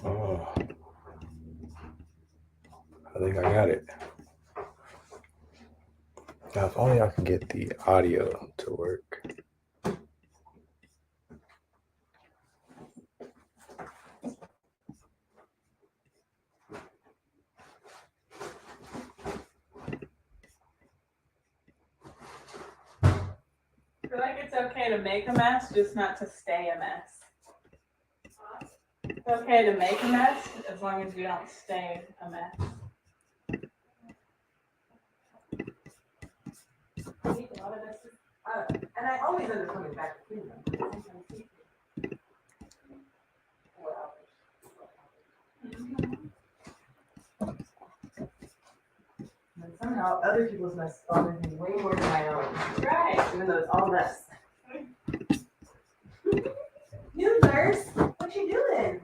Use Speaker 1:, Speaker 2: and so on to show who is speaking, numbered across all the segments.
Speaker 1: Oh, I think I got it. Now, if only I can get the audio to work.
Speaker 2: I feel like it's okay to make a mess, just not to stay a mess. It's okay to make a mess as long as you don't stay a mess.
Speaker 3: And I always end up coming back to clean them. And somehow other people's mess bothers me way more than my own.
Speaker 2: Right.
Speaker 3: Even though it's all mess. New nurse, what you doing?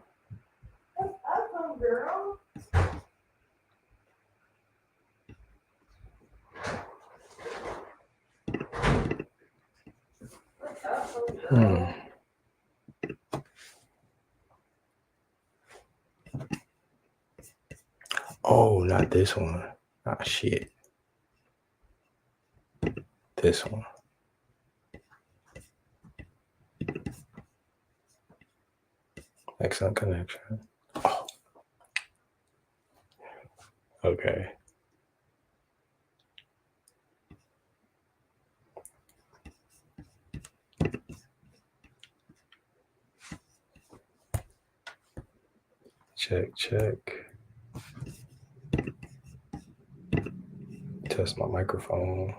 Speaker 3: What's up, little girl? What's up, little girl?
Speaker 1: Oh, not this one. Ah, shit. This one. Excellent connection. Oh. Okay. Check, check. Test my microphone.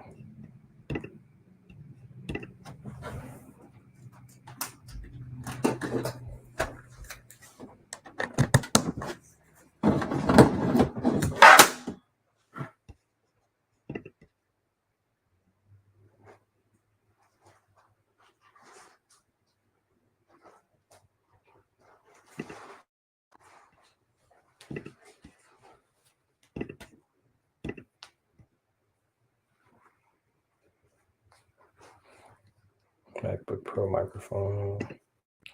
Speaker 1: MacBook Pro microphone.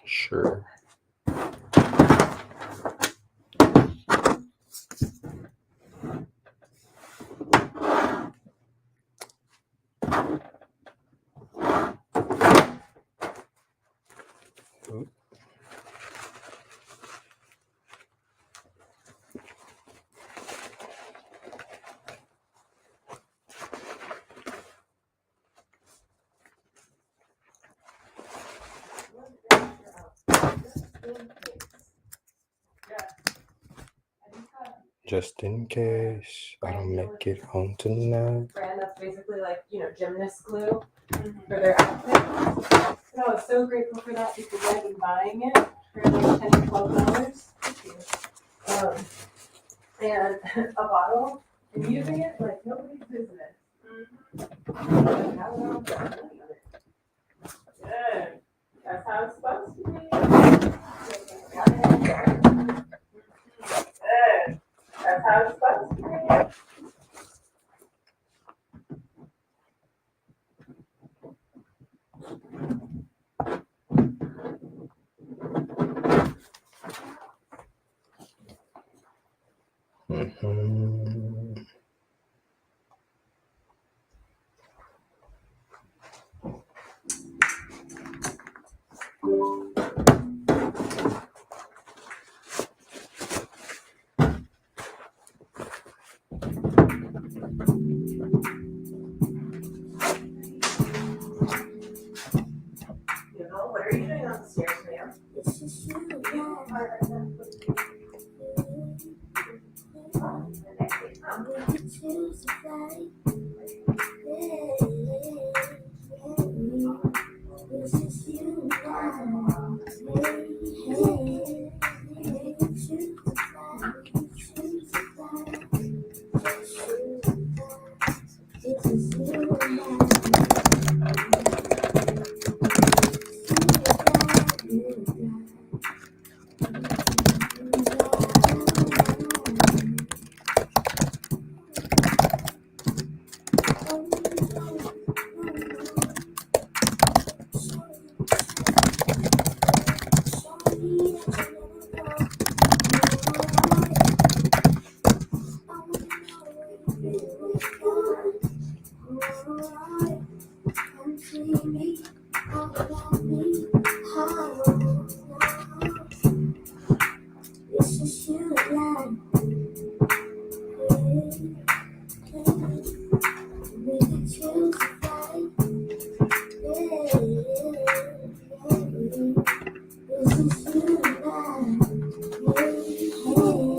Speaker 1: Sure. Oop. Just in case I don't make it home tonight.
Speaker 3: Brand that's basically like, gymnast glue for their outfit. And I was so grateful for that because I've been buying it for like $10 or $12. And a bottle and using it like nobody's business.
Speaker 2: Good. That's how it's supposed to be. Good. That's how it's supposed to be.
Speaker 1: Mm-hmm.
Speaker 3: What are you doing on the stairs, ma'am?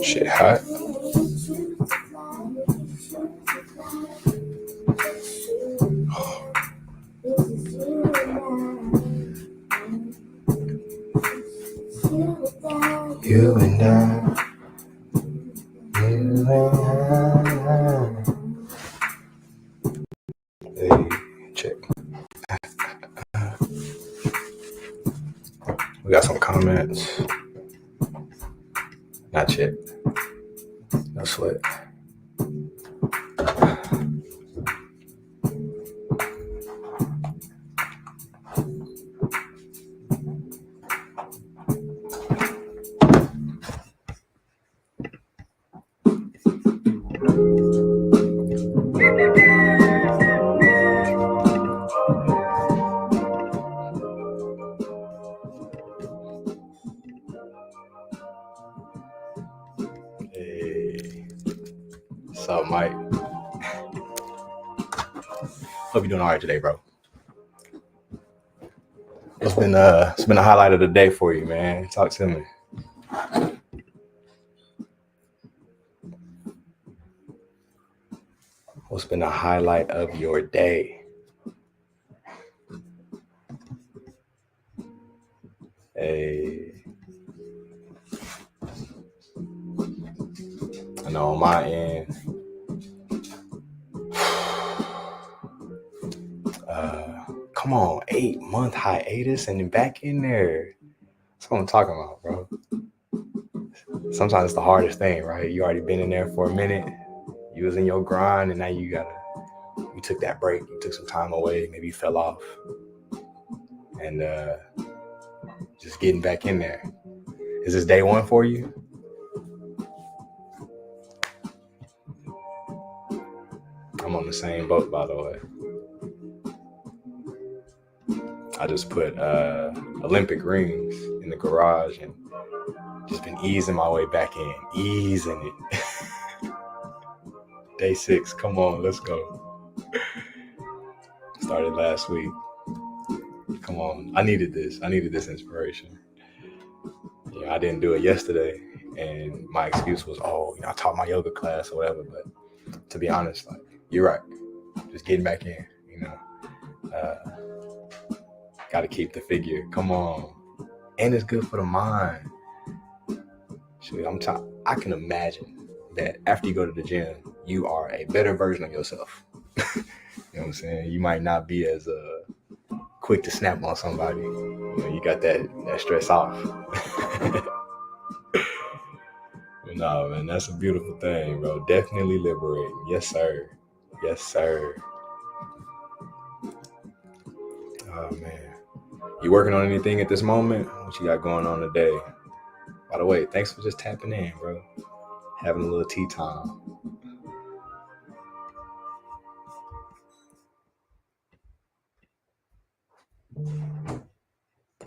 Speaker 1: Shit hot. You and I. You and I. Hey, check. We got some comments. Not yet. No sweat. Hey. What's up, Mike? Hope you're doing all right today, bro. It's been a highlight of the day for you, man. Talk to me. What's been a highlight of your day? Hey. I know on my end, come on, 8-month hiatus and then back in there. That's what I'm talking about, bro. Sometimes it's the hardest thing, right? You already been in there for a minute. You was in your grind, and now you took that break. You took some time away. Maybe you fell off, and just getting back in there. Is this day one for you? I'm on the same boat, by the way. I just put Olympic rings in the garage and just been easing my way back in, easing it. Day 6, come on, let's go. Started last week. Come on, I needed this inspiration. Yeah, I didn't do it yesterday, and my excuse was, I taught my yoga class or whatever. But to be honest, like, you're right. Just getting back in, got to keep the figure. Come on, and it's good for the mind. Shoot, I can imagine that after you go to the gym, you are a better version of yourself. You know what I'm saying? You might not be as quick to snap on somebody. You got that stress off. But no, man, that's a beautiful thing, bro. Definitely liberating. Yes, sir. Yes, sir. Oh, man. You working on anything at this moment? What you got going on today? By the way, thanks for just tapping in, bro. Having a little tea time.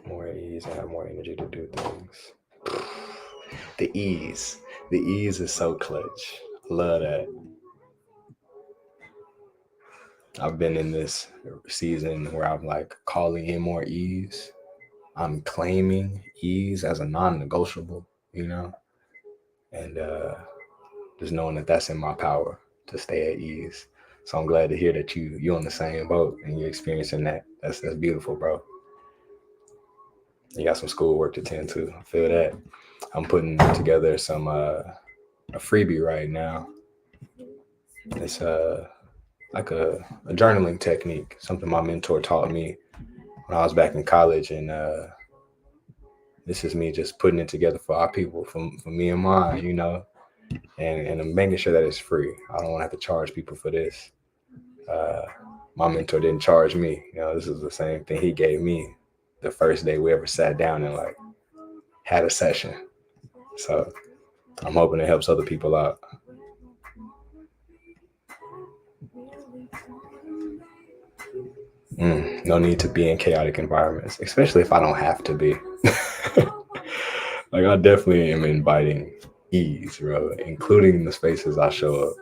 Speaker 1: More ease, I have more energy to do things. The ease is so clutch. Love that. I've been in this season where I'm like calling in more ease. I'm claiming ease as a non-negotiable, and just knowing that that's in my power to stay at ease. So I'm glad to hear that you're on the same boat and you're experiencing that. That's beautiful, bro. You got some schoolwork to tend to. I feel that. I'm putting together some a freebie right now. It's like a journaling technique, something my mentor taught me when I was back in college, and this is me just putting it together for our people, for me and mine, and I'm making sure that it's free. I don't want to have to charge people for this. My mentor didn't charge me. This is the same thing he gave me the first day we ever sat down and like had a session. So I'm hoping it helps other people out. No need to be in chaotic environments, especially if I don't have to be. Like, I definitely am inviting ease, bro, including the spaces I show up.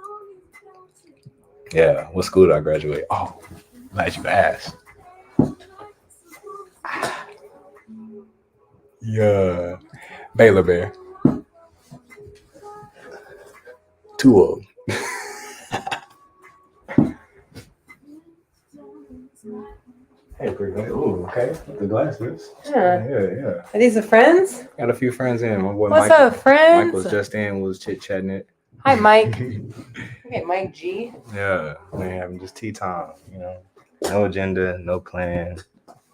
Speaker 1: Yeah, what school did I graduate? Oh, glad you asked. Yeah, Baylor Bear. Two of them. Hey, pretty good. Ooh, okay. The glasses.
Speaker 3: Yeah.
Speaker 1: Yeah.
Speaker 3: Are these the friends?
Speaker 1: Got a few friends in. My boy
Speaker 3: What's
Speaker 1: Mike.
Speaker 3: up, friends?
Speaker 1: Mike was just in, was chit-chatting it.
Speaker 3: Hi, Mike. Okay, Mike G.
Speaker 1: Yeah. We're having just tea time, you know. No agenda, no plan,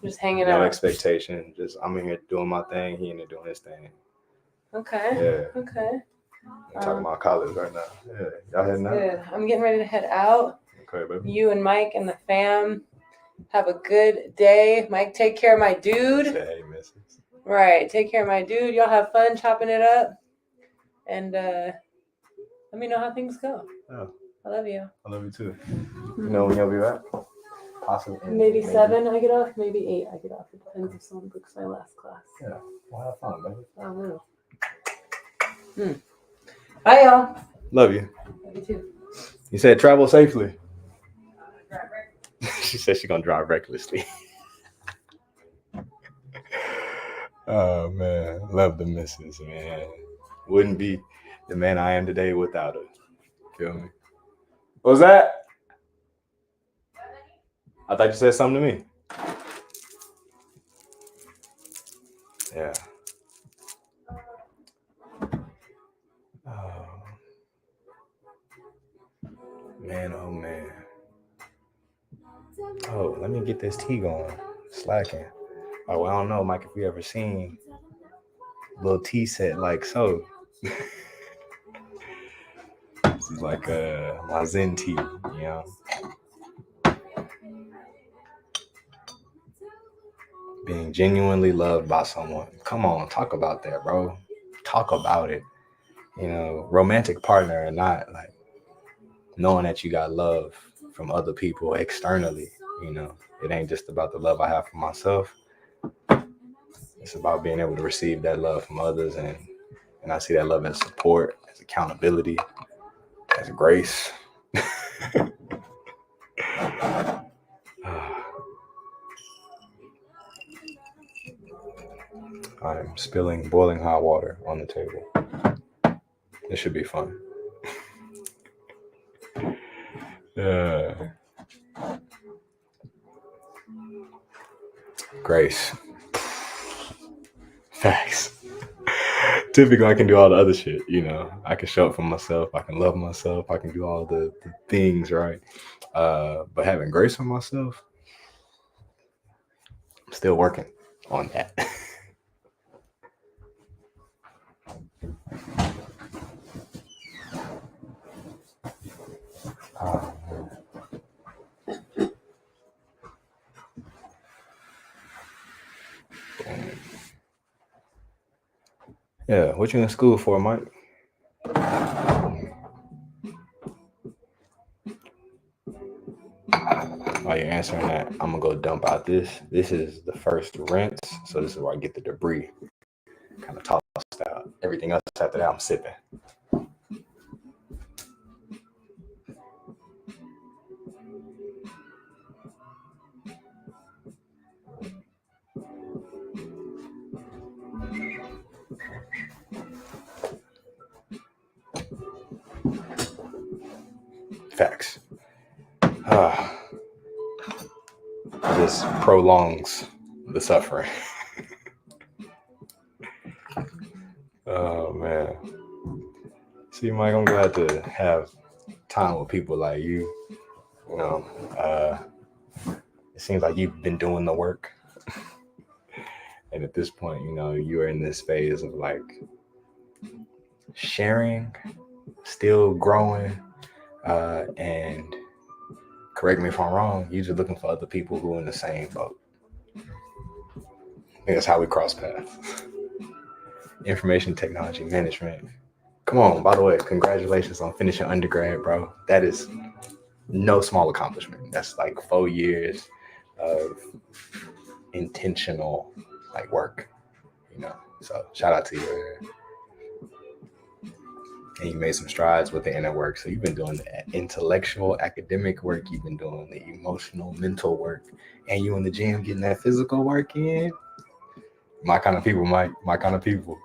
Speaker 3: Just hanging
Speaker 1: no
Speaker 3: out.
Speaker 1: expectation. Just I'm in here doing my thing, he in there doing his thing.
Speaker 3: Okay.
Speaker 1: Yeah.
Speaker 3: Okay.
Speaker 1: I'm talking about college right now. Yeah. Y'all heading out?
Speaker 3: Good. I'm getting ready to head out.
Speaker 1: Okay, baby.
Speaker 3: You and Mike and the fam have a good day. Mike, take care of my dude.
Speaker 1: Say hey, missus.
Speaker 3: Right. Take care of my dude. Y'all have fun chopping it up. And let me know how things go.
Speaker 1: Oh,
Speaker 3: I love you.
Speaker 1: I love you too. You know when you'll be back? Possibly.
Speaker 3: Maybe 7 I get off, maybe 8 I get off. It depends if someone books my last class.
Speaker 1: Yeah. Well, have fun, baby.
Speaker 3: I don't know. Bye, y'all.
Speaker 1: Love you.
Speaker 3: Love you too.
Speaker 1: You said travel safely. She said she's gonna drive recklessly. Oh man, love the missus, man. Wouldn't be the man I am today without her. Feel me? What was that? I thought you said something to me. Yeah. Oh man, oh man. Oh, let me get this tea going. Slacking. Oh, well, I don't know, Mike, if you ever seen a little tea set like so. This is like my Zen tea, you know. Being genuinely loved by someone. Come on, talk about that, bro. Talk about it. You know, romantic partner and not like knowing that you got love from other people externally. You know, it ain't just about the love I have for myself. It's about being able to receive that love from others, and I see that love as support, as accountability, as grace. I'm spilling boiling hot water on the table. This should be fun. Grace. Facts. Typically, I can do all the other shit, you know. I can show up for myself. I can love myself. I can do all the things, right? But having grace for myself, I'm still working on that. Yeah, what you in school for, Mike? While you're answering that, I'm gonna go dump out this. This is the first rinse, so this is where I get the debris kind of tossed out. Everything else after that, I'm sipping. Facts. This prolongs the suffering. Oh man. See, Mike, I'm glad to have time with people like you. You know, it seems like you've been doing the work. And at this point, you know, you're in this phase of like sharing, still growing, and correct me if I'm wrong, you're just looking for other people who are in the same boat. I think that's how we cross paths. Information technology management. Come on, by the way, congratulations on finishing undergrad, bro. That is no small accomplishment. That's like 4 years of intentional like work, you know. So shout out to you. And you made some strides with the inner work. So you've been doing the intellectual, academic work. You've been doing the emotional, mental work. And you in the gym getting that physical work in. My kind of people, Mike. My kind of people.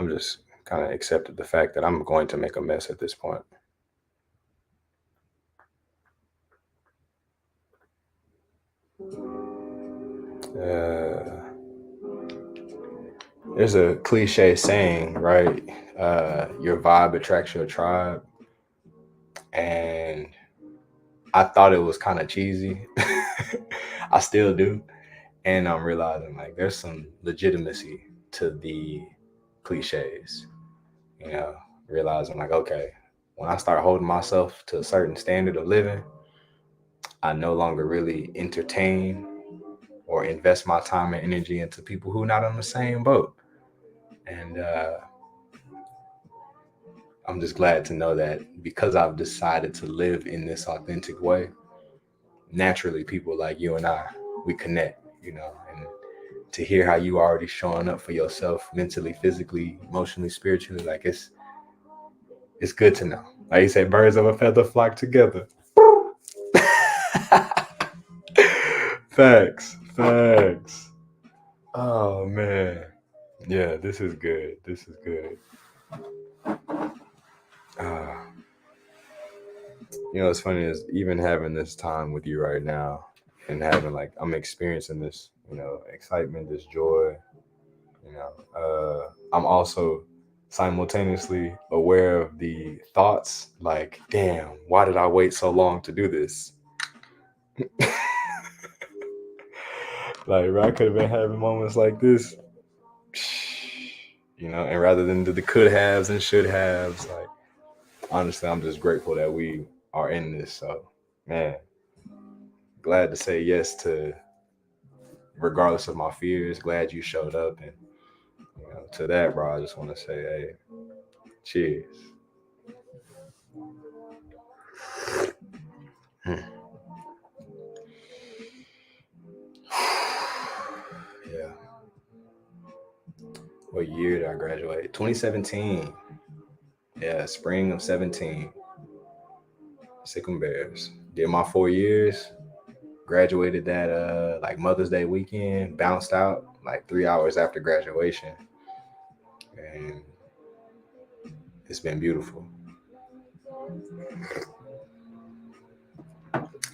Speaker 1: I'm just kind of accepted the fact that I'm going to make a mess at this point. There's a cliche saying, right? Your vibe attracts your tribe. And I thought it was kind of cheesy. I still do. And I'm realizing like there's some legitimacy to the cliches, realizing like, okay, when I start holding myself to a certain standard of living, I no longer really entertain or invest my time and energy into people who are not on the same boat. And I'm just glad to know that because I've decided to live in this authentic way, naturally people like you and we connect, and to hear how you already showing up for yourself mentally, physically, emotionally, spiritually, like it's good to know. Like you say, birds of a feather flock together. Facts. Oh man. Yeah, this is good. What's funny is even having this time with you right now and having like, I'm experiencing this, excitement, this joy, I'm also simultaneously aware of the thoughts like, damn, why did I wait so long to do this? Like, I could have been having moments like this, and rather than the could haves and should haves, like, honestly, I'm just grateful that we are in this. So, man, glad to say yes to, regardless of my fears, glad you showed up. And, to that, bro, I just want to say, hey, cheers. Yeah. What year did I graduate? 2017. Yeah, spring of 17. Sikkim Bears. Did my 4 years. Graduated that like Mother's Day weekend. Bounced out like 3 hours after graduation. And it's been beautiful.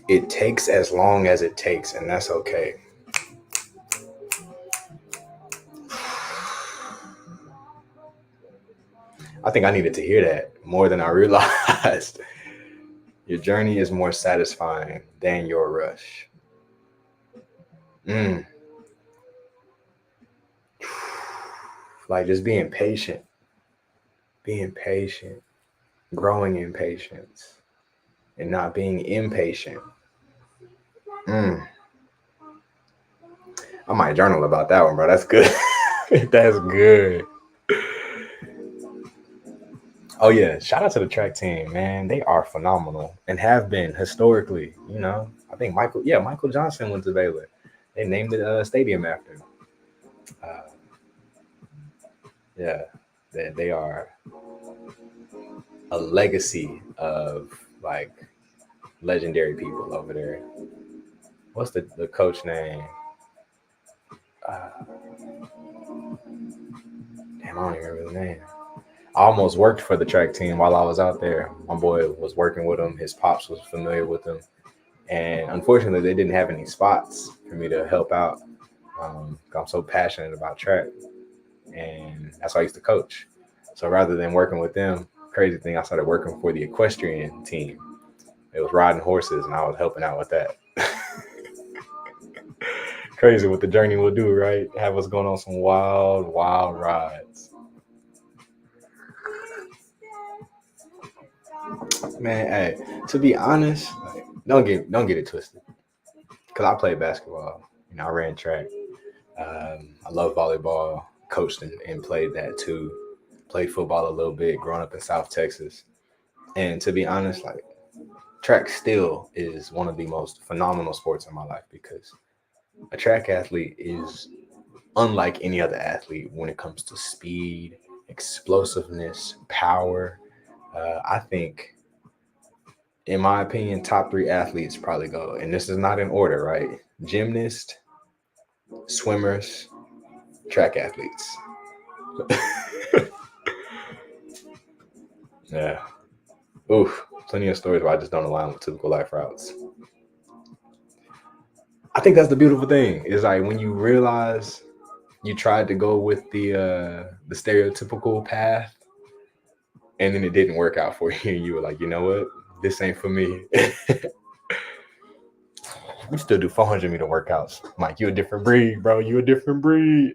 Speaker 1: It takes as long as it takes, and that's okay. I think I needed to hear that more than I realized. Your journey is more satisfying than your rush. Like just being patient, growing in patience, and not being impatient. I might journal about that one, bro. That's good. That's good. Oh yeah, shout out to the track team, man. They are phenomenal and have been historically. I think Michael Johnson went to Baylor. They named the stadium after him. Yeah, they are a legacy of like legendary people over there. What's the coach name? Damn, I don't even remember the name. I almost worked for the track team while I was out there. My boy was working with him. His pops was familiar with him. And unfortunately, they didn't have any spots for me to help out. I'm so passionate about track. And that's why I used to coach. So rather than working with them, crazy thing, I started working for the equestrian team. It was riding horses, and I was helping out with that. Crazy what the journey will do, right? Have us going on some wild rides. Man, hey, to be honest, like, don't get it twisted. Cause I played basketball, I ran track. I love volleyball, coached and played that too. Played football a little bit, growing up in South Texas. And to be honest, like track still is one of the most phenomenal sports in my life because a track athlete is unlike any other athlete when it comes to speed, explosiveness, power. I think, in my opinion, top 3 athletes probably go, and this is not in order, right? Gymnast, swimmers, track athletes. Yeah. Oof. Plenty of stories where I just don't align with typical life routes. I think that's the beautiful thing. Is like when you realize you tried to go with the stereotypical path and then it didn't work out for you, and you were like, you know what? This ain't for me. We still do 400-meter workouts. Mike, you a different breed, bro. You a different breed.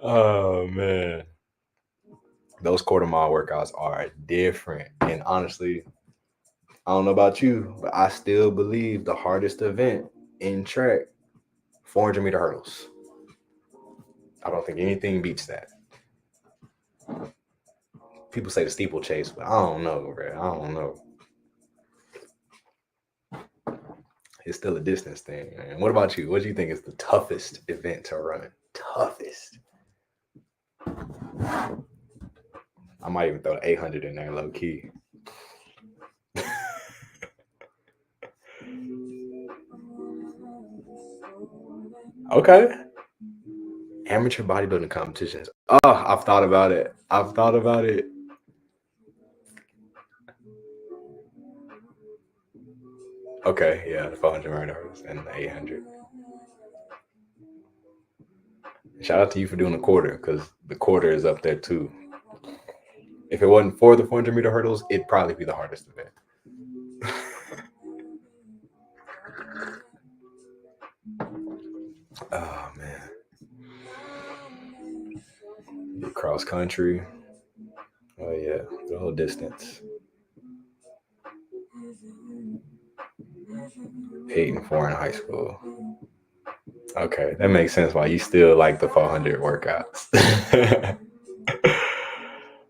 Speaker 1: Oh man. Those quarter mile workouts are different. And honestly, I don't know about you, but I still believe the hardest event in track, 400-meter hurdles. I don't think anything beats that. People say the steeplechase, but I don't know, bro. I don't know. It's still a distance thing, man. What about you? What do you think is the toughest event to run? Toughest. I might even throw the 800 in there, low key. Okay. Amateur bodybuilding competitions. Oh, I've thought about it. Okay, yeah, the 400 hurdles and the 800. Shout out to you for doing the quarter, because the quarter is up there too. If it wasn't for the 400-meter hurdles, it'd probably be the hardest event. Oh man. Cross country. Oh yeah, the whole distance. 8 and 4 in high school. Okay, that makes sense why you still like the 400 workouts.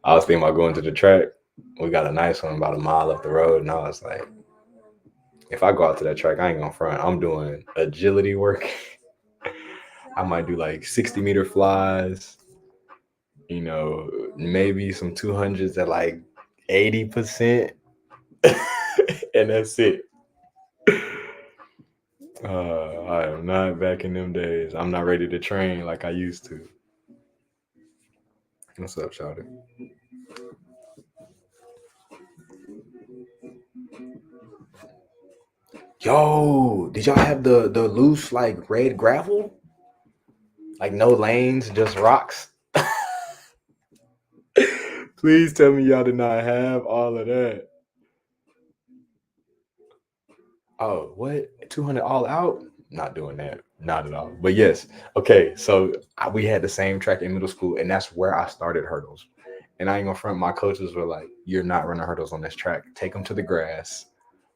Speaker 1: I was thinking about going to the track. We got a nice one about a mile up the road, and I was like, if I go out to that track, I ain't gonna front. I'm doing agility work. I might do like 60-meter flies, you know, maybe some 200s at like 80%, and that's it. I am not back in them days. I'm not ready to train like I used to. What's up, Shawty? Yo, did y'all have the loose like red gravel? Like no lanes, just rocks? Please tell me y'all did not have all of that. Oh, what? 200 all out? Not doing that. Not at all. But yes. Okay, so we had the same track in middle school, and that's where I started hurdles. And I ain't gonna front, my coaches were like, you're not running hurdles on this track. Take them to the grass,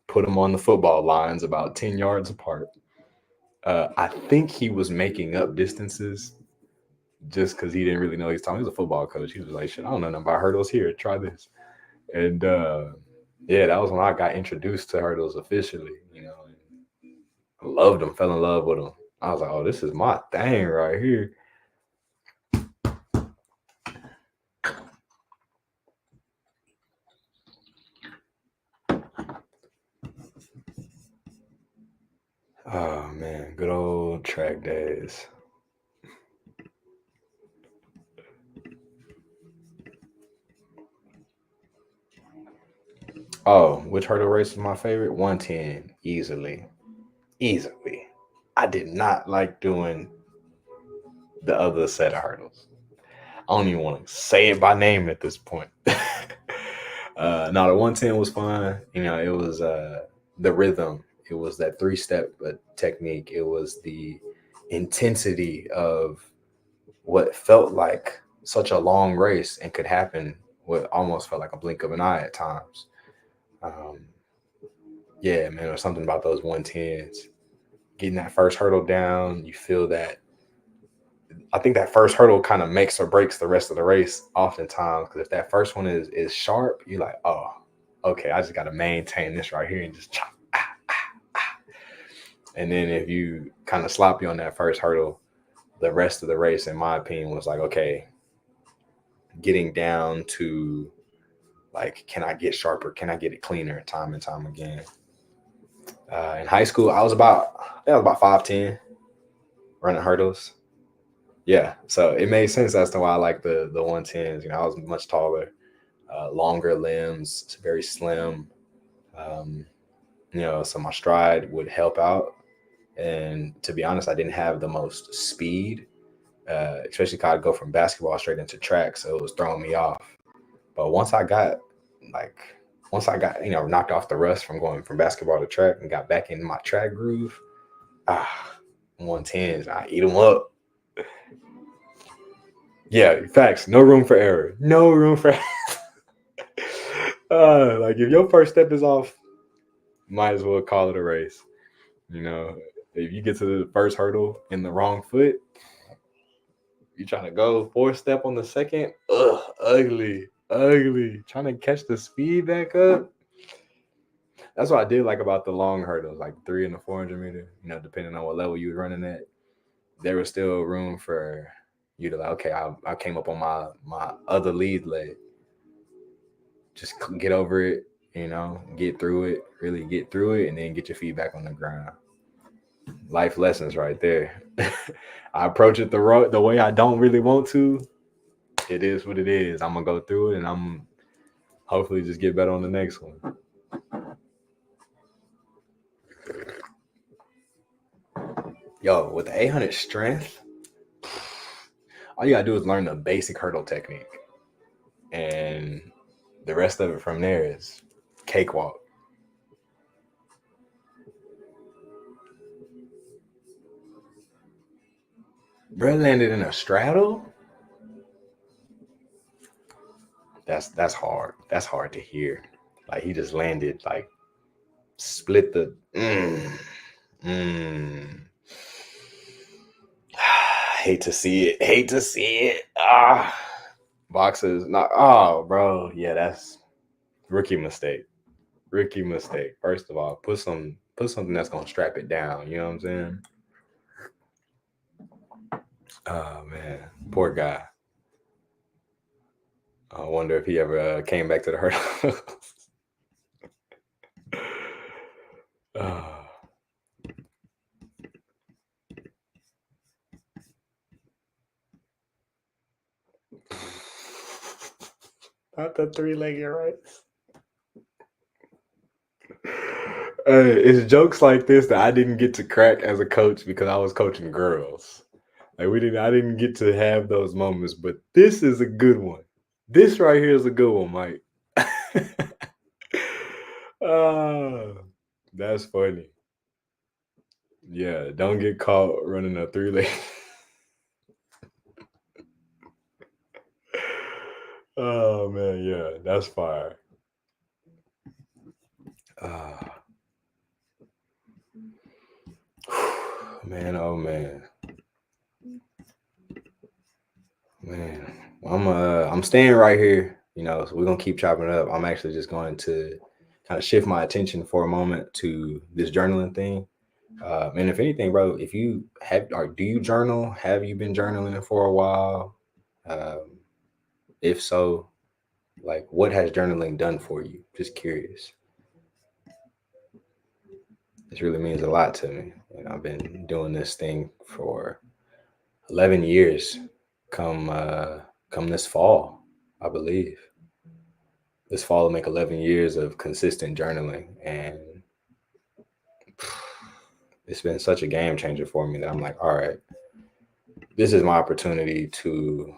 Speaker 1: put them on the football lines about 10 yards apart. I think he was making up distances just because he didn't really know he was talking. He was a football coach. He was like, shit, I don't know nothing about hurdles. Here, try this. And yeah, that was when I got introduced to hurdles officially, you know. I loved them, fell in love with them. I was like, oh, this is my thing right here. Oh man, good old track days. Oh, which hurdle race is my favorite? 110, easily. I did not like doing the other set of hurdles. I don't even want to say it by name at this point. No, the 110 was fun. You know, it was the rhythm. It was that 3-step technique. It was the intensity of what felt like such a long race and could happen what almost felt like a blink of an eye at times. Yeah, man, there's something about those 110s. Getting that first hurdle down, you feel that. I think that first hurdle kind of makes or breaks the rest of the race oftentimes, because if that first one is sharp, you're like, oh, okay, I just got to maintain this right here and just chop. And then if you kind of sloppy on that first hurdle, the rest of the race, in my opinion, was like, okay, getting down to like, can I get sharper? Can I get it cleaner time and time again? In high school, I was about 5'10", running hurdles. Yeah, so it made sense as to why I like the 110s. You know, I was much taller, longer limbs, very slim. Um, you know, so my stride would help out. And to be honest, I didn't have the most speed, especially because I'd go from basketball straight into track, so it was throwing me off. But like, once I got, you know, knocked off the rust from going from basketball to track and got back in my track groove, 110s, I eat them up. Yeah, facts. No room for error. No room for like if your first step is off, might as well call it a race. You know, if you get to the first hurdle in the wrong foot, you trying to go 4-step on the second, ugly. Trying to catch the speed back up. That's what I did like about the long hurdles, like 3 and the 400-meter. You know, depending on what level you were running at, there was still room for you to like, okay, I came up on my other lead leg. Just get over it, you know, get through it, really get through it, and then get your feet back on the ground. Life lessons right there. I approach it the way I don't really want to. It is what it is. I'm gonna go through it, and I'm hopefully just get better on the next one. Yo, with the 800 strength, all you gotta do is learn the basic hurdle technique, and the rest of it from there is cakewalk. Bro landed in a straddle. That's hard. That's hard to hear. Like he just landed, like split the. Hate to see it. Hate to see it. Boxes not. Oh, bro. Yeah, that's rookie mistake. Rookie mistake. First of all, put something that's gonna strap it down. You know what I'm saying? Oh man, poor guy. I wonder if he ever came back to the hurdle. Not the 3-legged race. It's jokes like this that I didn't get to crack as a coach because I was coaching girls. Like I didn't get to have those moments, but this is a good one. This right here is a good one, Mike. That's funny. Yeah, don't get caught running a 3-leg. Oh man, yeah, that's fire. Man, oh man. Man, I'm staying right here, you know, so we're gonna keep chopping it up. I'm actually just going to kind of shift my attention for a moment to this journaling thing. And if anything, bro, if you have or do you journal? Have you been journaling for a while? If so, like what has journaling done for you? Just curious. This really means a lot to me. And I've been doing this thing for 11 years. Come this fall, I believe. This fall will make 11 years of consistent journaling, and it's been such a game changer for me that I'm like, all right, this is my opportunity to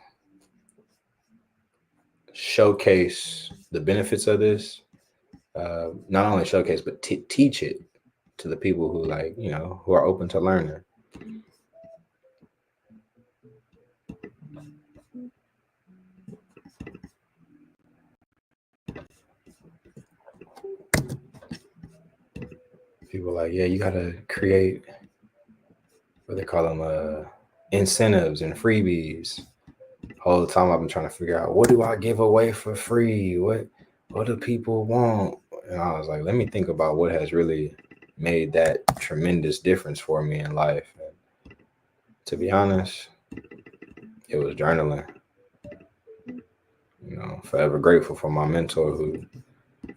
Speaker 1: showcase the benefits of this. Not only showcase, but teach it to the people who like, you know, who are open to learning. People like, yeah, you gotta create what they call them, incentives and freebies. All the time I've been trying to figure out, what do I give away for free? What do people want? And I was like, let me think about what has really made that tremendous difference for me in life. And to be honest, it was journaling. You know, forever grateful for my mentor who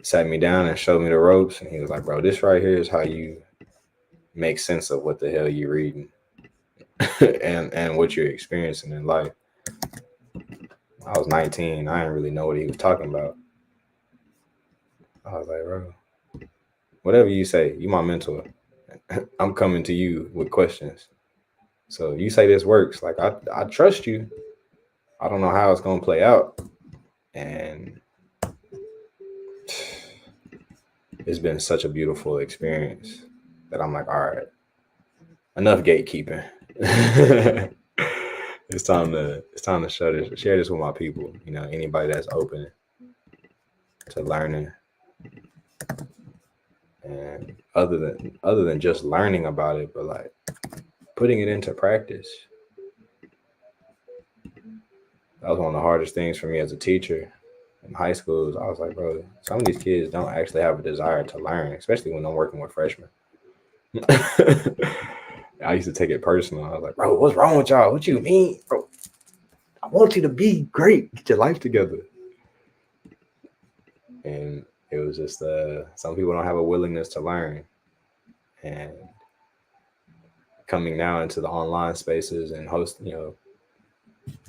Speaker 1: sat me down and showed me the ropes. And he was like, bro, this right here is how you make sense of what the hell you're reading. and what you're experiencing in life. I was 19. I didn't really know what he was talking about. I was like, bro, whatever you say, you my mentor. I'm coming to you with questions. So you say this works. Like I trust you. I don't know how it's gonna play out. And it's been such a beautiful experience that I'm like, all right, enough gatekeeping. It's time to share this with my people. You know, anybody that's open to learning, and other than just learning about it, but like putting it into practice. That was one of the hardest things for me as a teacher in high school. I was like, bro, some of these kids don't actually have a desire to learn, especially when I'm working with freshmen. I used to take it personal. I was like, bro, what's wrong with y'all? What you mean, bro? I want you to be great. Get your life together. And it was just some people don't have a willingness to learn. And coming now into the online spaces and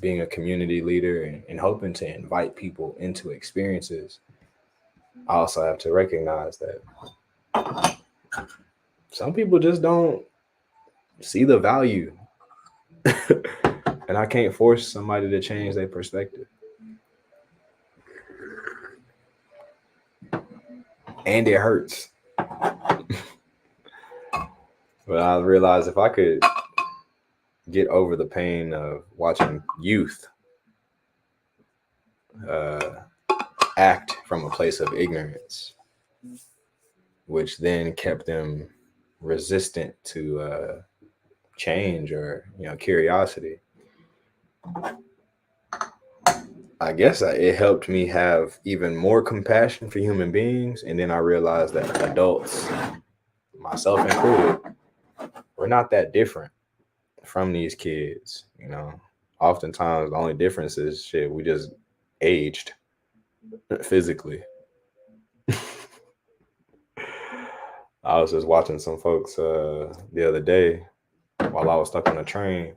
Speaker 1: being a community leader and hoping to invite people into experiences, I also have to recognize that some people just don't see the value. And I can't force somebody to change their perspective. And it hurts. But I realized if I could get over the pain of watching youth act from a place of ignorance, which then kept them resistant to change or curiosity, I guess it helped me have even more compassion for human beings. And then I realized that adults, myself included, we're not that different from these kids. Oftentimes the only difference is we just aged physically. I was just watching some folks the other day while I was stuck on a train.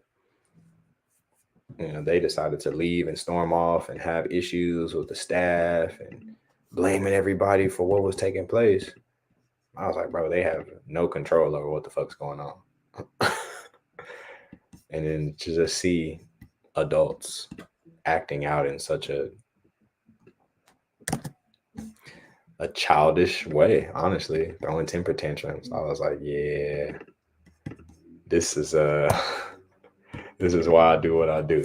Speaker 1: They decided to leave and storm off and have issues with the staff and blaming everybody for what was taking place. I was like, bro, they have no control over what the fuck's going on. And then to just see adults acting out in such a childish way, honestly, throwing temper tantrums, I was like, yeah, this is why I do what I do,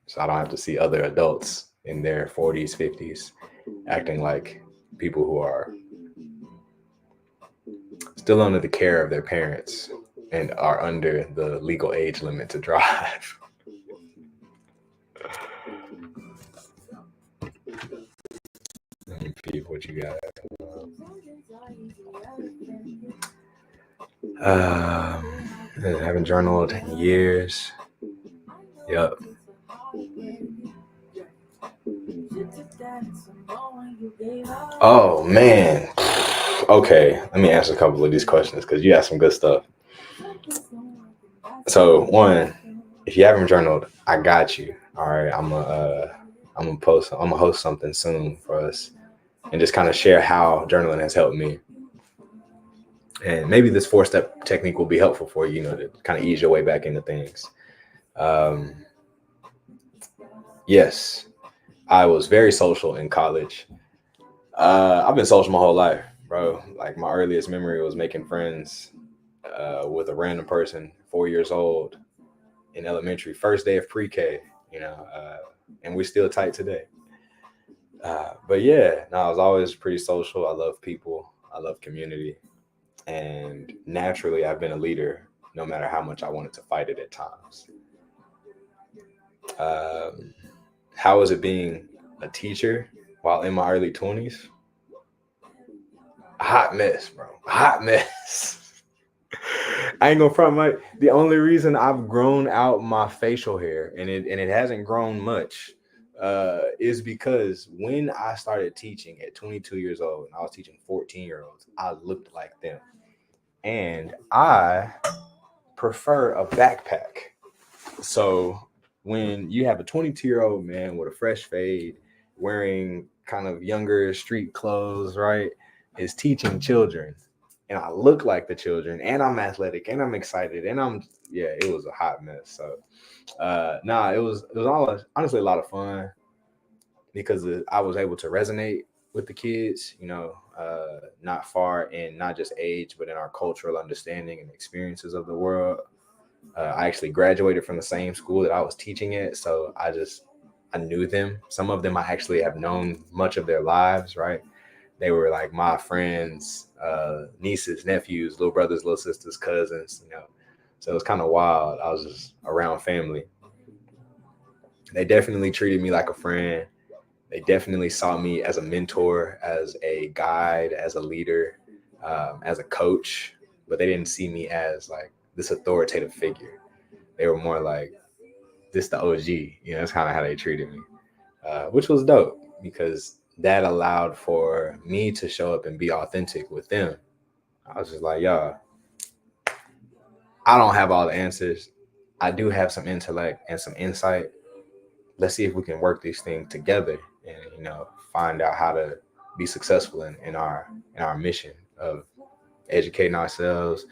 Speaker 1: So I don't have to see other adults in their 40s, 50s acting like people who are still under the care of their parents and are under the legal age limit to drive. People, what you got? Haven't journaled in years. Yep. Oh man. Okay, let me answer a couple of these questions because you asked some good stuff. So one, if you haven't journaled, I got you. All right, I'm gonna host something soon for us and just kind of share how journaling has helped me. And maybe this 4-step technique will be helpful for you, to kind of ease your way back into things. Yes, I was very social in college. I've been social my whole life, bro. Like my earliest memory was making friends with a random person, 4 years old in elementary, first day of pre-K, and we're still tight today. But yeah, no, I was always pretty social. I love people. I love community. And naturally, I've been a leader, no matter how much I wanted to fight it at times. How was it being a teacher while in my early 20s? A hot mess, bro. A hot mess. I ain't gonna front, Mike. The only reason I've grown out my facial hair, and it hasn't grown much, is because when I started teaching at 22 years old, and I was teaching 14-year-olds, I looked like them. And I prefer a backpack. So when you have a 22-year-old man with a fresh fade, wearing kind of younger street clothes, right, is teaching children, and I look like the children, and I'm athletic, and I'm excited, and it was a hot mess. So it was all honestly a lot of fun because I was able to resonate with the kids, not far in not just age, but in our cultural understanding and experiences of the world. I actually graduated from the same school that I was teaching at, so I knew them. Some of them I actually have known much of their lives, right? They were like my friends, nieces, nephews, little brothers, little sisters, cousins, So it was kind of wild. I was just around family. They definitely treated me like a friend. They definitely saw me as a mentor, as a guide, as a leader, as a coach, but they didn't see me as like this authoritative figure. They were more like, this the OG. That's kind of how they treated me, which was dope because that allowed for me to show up and be authentic with them. I was just like, y'all, I don't have all the answers. I do have some intellect and some insight. Let's see if we can work these things together and find out how to be successful in our mission of educating ourselves,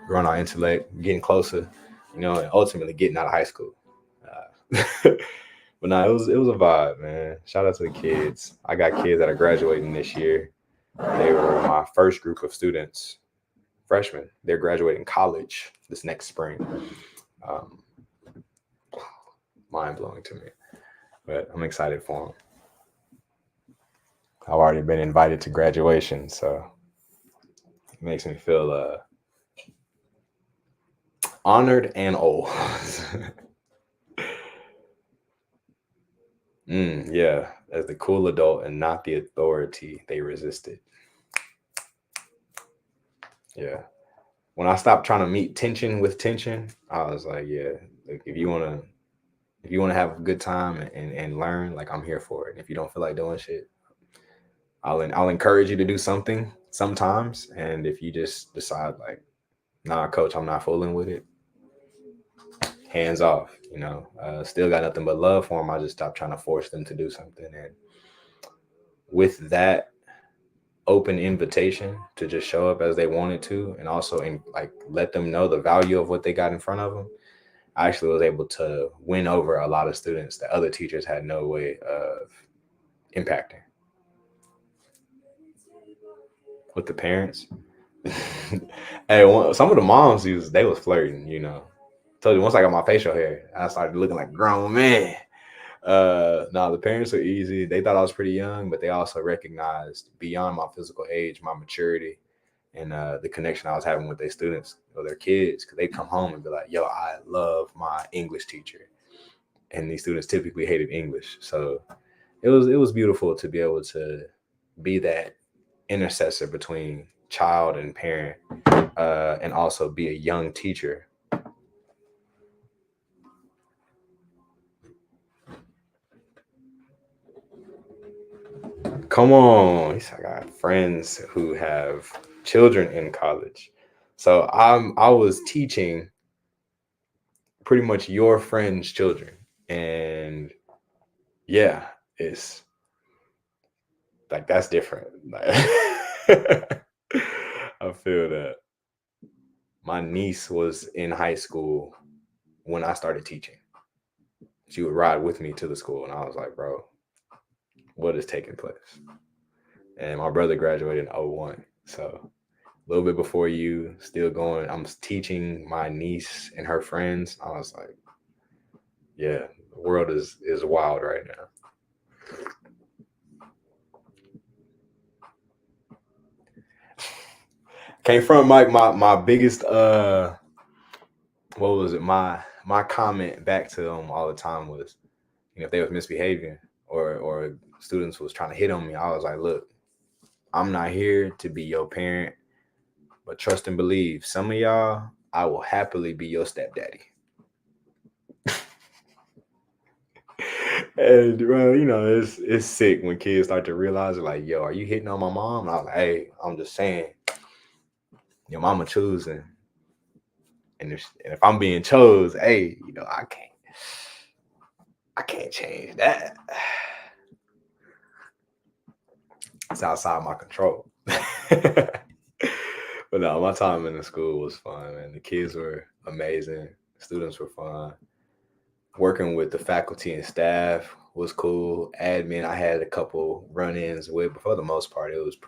Speaker 1: growing our intellect, getting closer, and ultimately getting out of high school. But no, it was a vibe, man. Shout out to the kids. I got kids that are graduating this year. They were my first group of students, freshmen. They're graduating college this next spring. Mind blowing to me, but I'm excited for them. I've already been invited to graduation, so it makes me feel honored and old. Yeah, as the cool adult and not the authority they resisted. Yeah. When I stopped trying to meet tension with tension, I was like, yeah, like if you wanna have a good time and learn, like I'm here for it. And if you don't feel like doing shit, I'll encourage you to do something sometimes. And if you just decide like, nah, coach, I'm not fooling with it, hands off, still got nothing but love for them. I just stopped trying to force them to do something. And with that open invitation to just show up as they wanted to, and also let them know the value of what they got in front of them, I actually was able to win over a lot of students that other teachers had no way of impacting. With the parents, hey, some of the moms they was flirting, Told you once I got my facial hair, I started looking like a grown man. No, the parents are easy. They thought I was pretty young, but they also recognized beyond my physical age, my maturity, and the connection I was having with their students or their kids. Because they come home and be like, "Yo, I love my English teacher," and these students typically hated English, so it was beautiful to be able to be that intercessor between child and parent, and also be a young teacher. Come on. I got friends who have children in college. So I was teaching pretty much your friends' children. And yeah, it's like that's different. I feel that. My niece was in high school when I started teaching. She would ride with me to the school, and I was like, bro, what is taking place? And my brother graduated in 2001. So a little bit before you, still going. I'm teaching my niece and her friends. I was like, yeah, the world is wild right now. Came from Mike, my biggest what was it? My comment back to them all the time was, if they was misbehaving or students was trying to hit on me, I was like, look, I'm not here to be your parent, but trust and believe, some of y'all, I will happily be your stepdaddy. And well, it's sick when kids start to realize, like, yo, are you hitting on my mom? And I was like, hey, I'm just saying, your mama choosing, And if I'm being chose, hey, I can't change that. It's outside my control. But no, my time in the school was fun, man. The kids were amazing. Students were fun. Working with the faculty and staff was cool. Admin, I had a couple run-ins with, but for the most part, it was a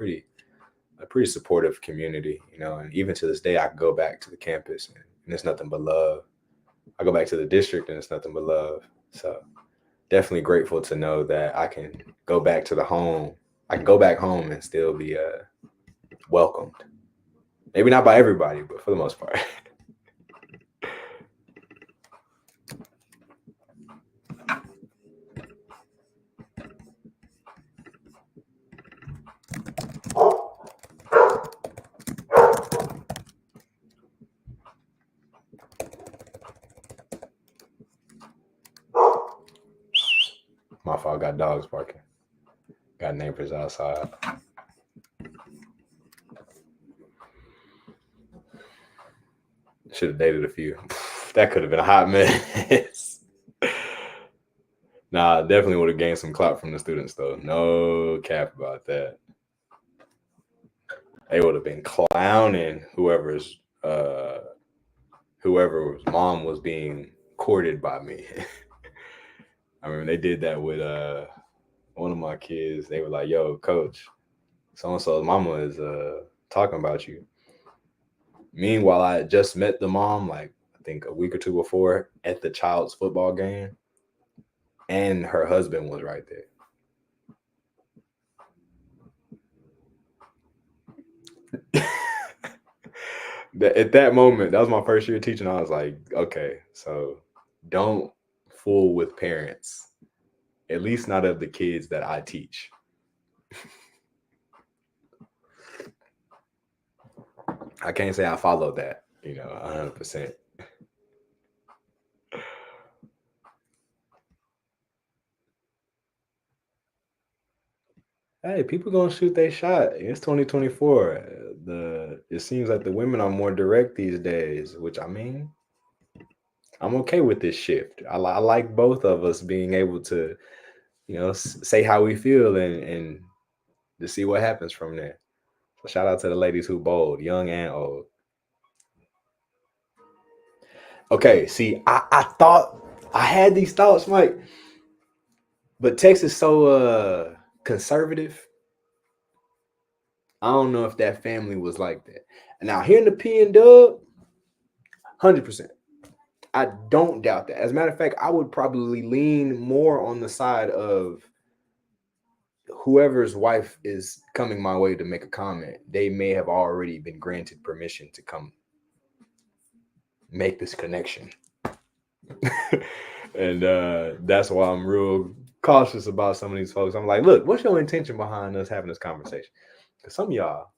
Speaker 1: pretty supportive community, and even to this day, I can go back to the campus and it's nothing but love. I go back to the district and it's nothing but love. So definitely grateful to know that I can go back to the home. I can go back home and still be welcomed. Maybe not by everybody, but for the most part. My fault, got dogs barking. Got neighbors outside. Should have dated a few. That could have been a hot mess. Nah, definitely would have gained some clout from the students, though. No cap about that. They would have been clowning whoever's mom was being courted by me. I remember they did that with one of my kids. They were like, "Yo, coach, so-and-so's mama is talking about you." Meanwhile, I had just met the mom, like I think a week or two before, at the child's football game, and her husband was right there. At that moment, that was my first year teaching. I was like, okay, so don't fool with parents, at least not of the kids that I teach. I can't say I followed that, 100%. Hey, people gonna shoot their shot. It's 2024. It seems like the women are more direct these days, which I mean, I'm okay with this shift. I like both of us being able to, say how we feel and to see what happens from there. So shout out to the ladies who bold, young and old. Okay, see, I thought I had these thoughts, Mike, but Texas is so conservative. I don't know if that family was like that. Now here in the P and Dub, 100%. I don't doubt that. As a matter of fact, I would probably lean more on the side of whoever's wife is coming my way to make a comment. They may have already been granted permission to come make this connection. And that's why I'm real cautious about some of these folks. I'm like, look, what's your intention behind us having this conversation? Because some of y'all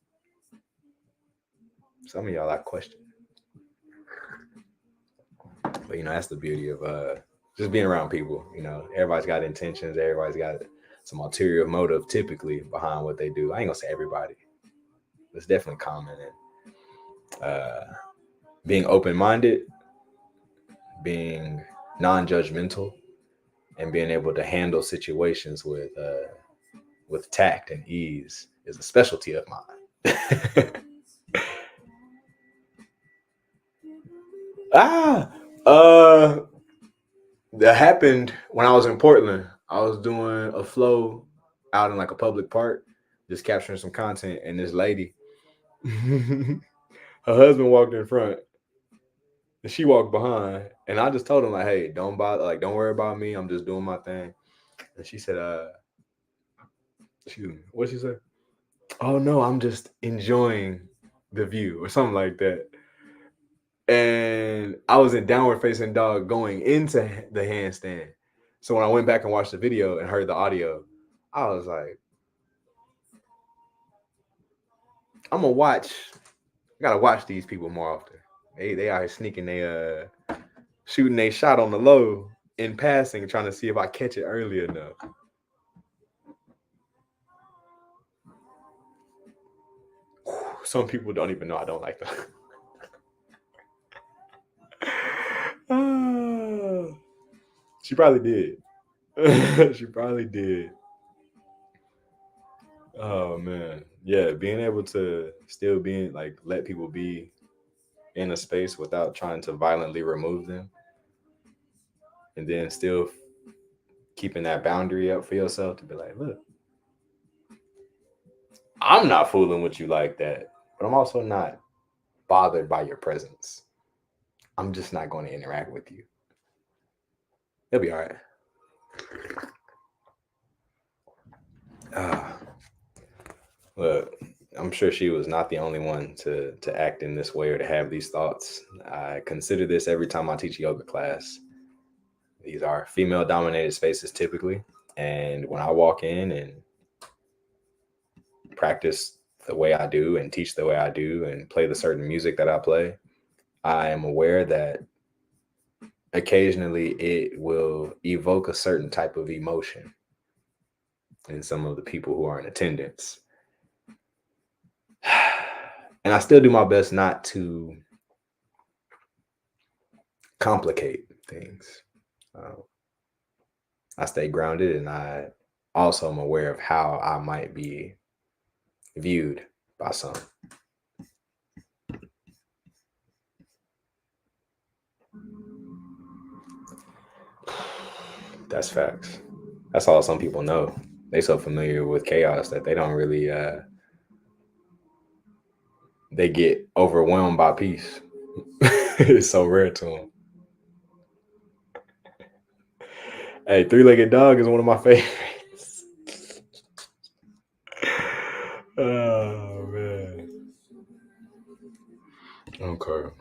Speaker 1: I question. But that's the beauty of just being around people. Everybody's got intentions. Everybody's got some ulterior motive typically behind what they do. I ain't gonna say everybody. It's definitely common. And being open-minded, being non-judgmental, and being able to handle situations with tact and ease is a specialty of mine. That happened when I was in Portland. I was doing a flow out in like a public park, just capturing some content, and this lady, her husband walked in front, and she walked behind, and I just told him like, "Hey, don't bother, like, don't worry about me. I'm just doing my thing." And she said, excuse me, what'd she say? "Oh no, I'm just enjoying the view," or something like that. And I was in downward facing dog going into the handstand. So when I went back and watched the video and heard the audio, I was like, I gotta watch these people more often. They are sneaking, they shooting a shot on the low in passing, trying to see if I catch it early enough. Some people don't even know I don't like them. She probably did. She probably did. Oh man. Yeah, being able to still being like let people be in a space without trying to violently remove them, and then still keeping that boundary up for yourself to be like, look, I'm not fooling with you like that, but I'm also not bothered by your presence. I'm just not going to interact with you. It'll be all right. Look, I'm sure she was not the only one to act in this way or to have these thoughts. I consider this every time I teach a yoga class. These are female dominated spaces typically. And when I walk in and practice the way I do and teach the way I do and play the certain music that I play, I am aware that occasionally it will evoke a certain type of emotion in some of the people who are in attendance. And I still do my best not to complicate things. I stay grounded, and I also am aware of how I might be viewed by some. That's facts. That's all some people know. They so familiar with chaos that they don't really they get overwhelmed by peace. It's so rare to them. Hey, Three-Legged Dog is one of my favorites. Oh man. Okay.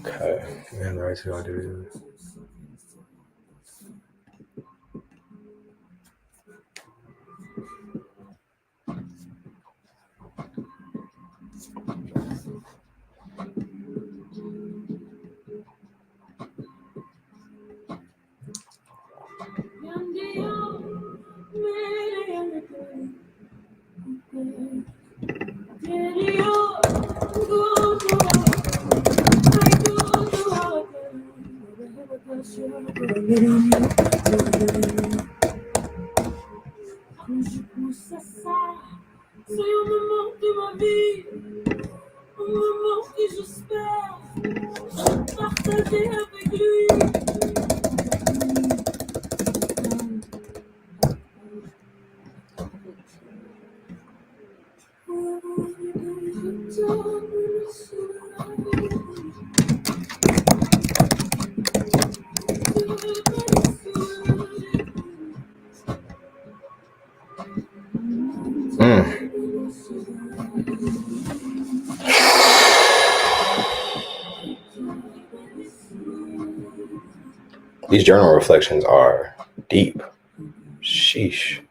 Speaker 1: Okay, and right here I do. These journal reflections are deep. Sheesh.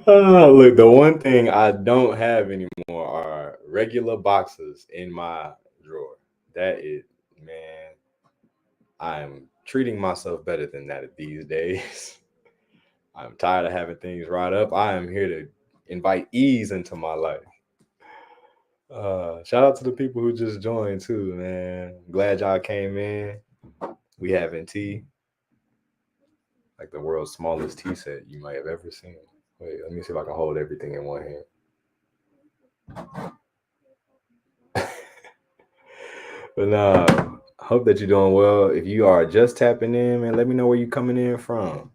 Speaker 1: Look, the one thing I don't have anymore are regular boxes in my drawer. That is, man, I'm treating myself better than that these days. I'm tired of having things right up. I am here to invite ease into my life. Shout out to the people who just joined too, man. Glad y'all came in. We having tea, like the world's smallest tea set you might have ever seen. Wait, let me see if I can hold everything in one hand. But nah, Hope that you're doing well. If you are just tapping in, man, let me know where you coming in from.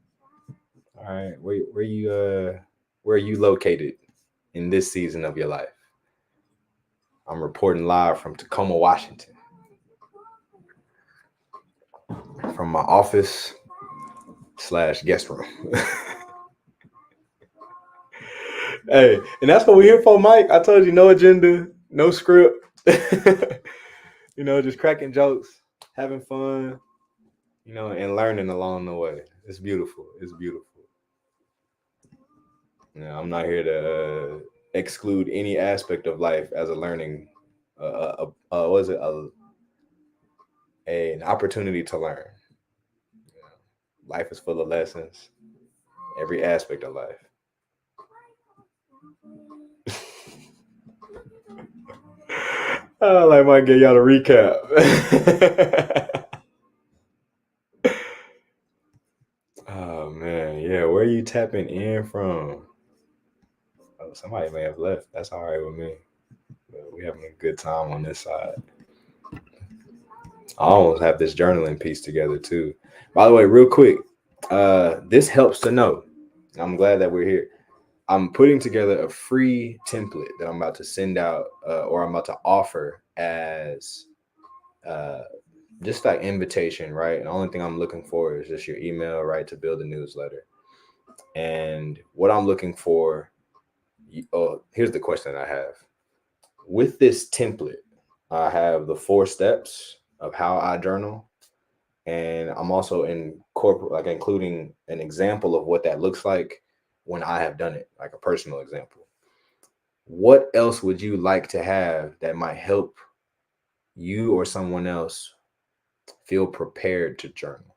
Speaker 1: All right, where are you located in this season of your life? I'm reporting live from Tacoma, Washington, from my office / guest room. Hey, and that's what we're here for, Mike. I told you, no agenda, no script. Just cracking jokes, having fun, and learning along the way. It's beautiful. It's beautiful. I'm not here to exclude any aspect of life as a learning. Was it an opportunity to learn? Life is full of lessons. Every aspect of life. I might get y'all a recap. Oh man, yeah. Where are you tapping in from? Oh, somebody may have left. That's all right with me. But we're having a good time on this side. I almost have this journaling piece together too. By the way, real quick, this helps to know. I'm glad that we're here. I'm putting together a free template that I'm about to send out, or I'm about to offer as just like invitation, right? And the only thing I'm looking for is just your email, right, to build a newsletter. And what I'm looking for, here's the question that I have. With this template, I have the 4 steps of how I journal. And I'm also including an example of what that looks like when I have done it, like a personal example. What else would you like to have that might help you or someone else feel prepared to journal?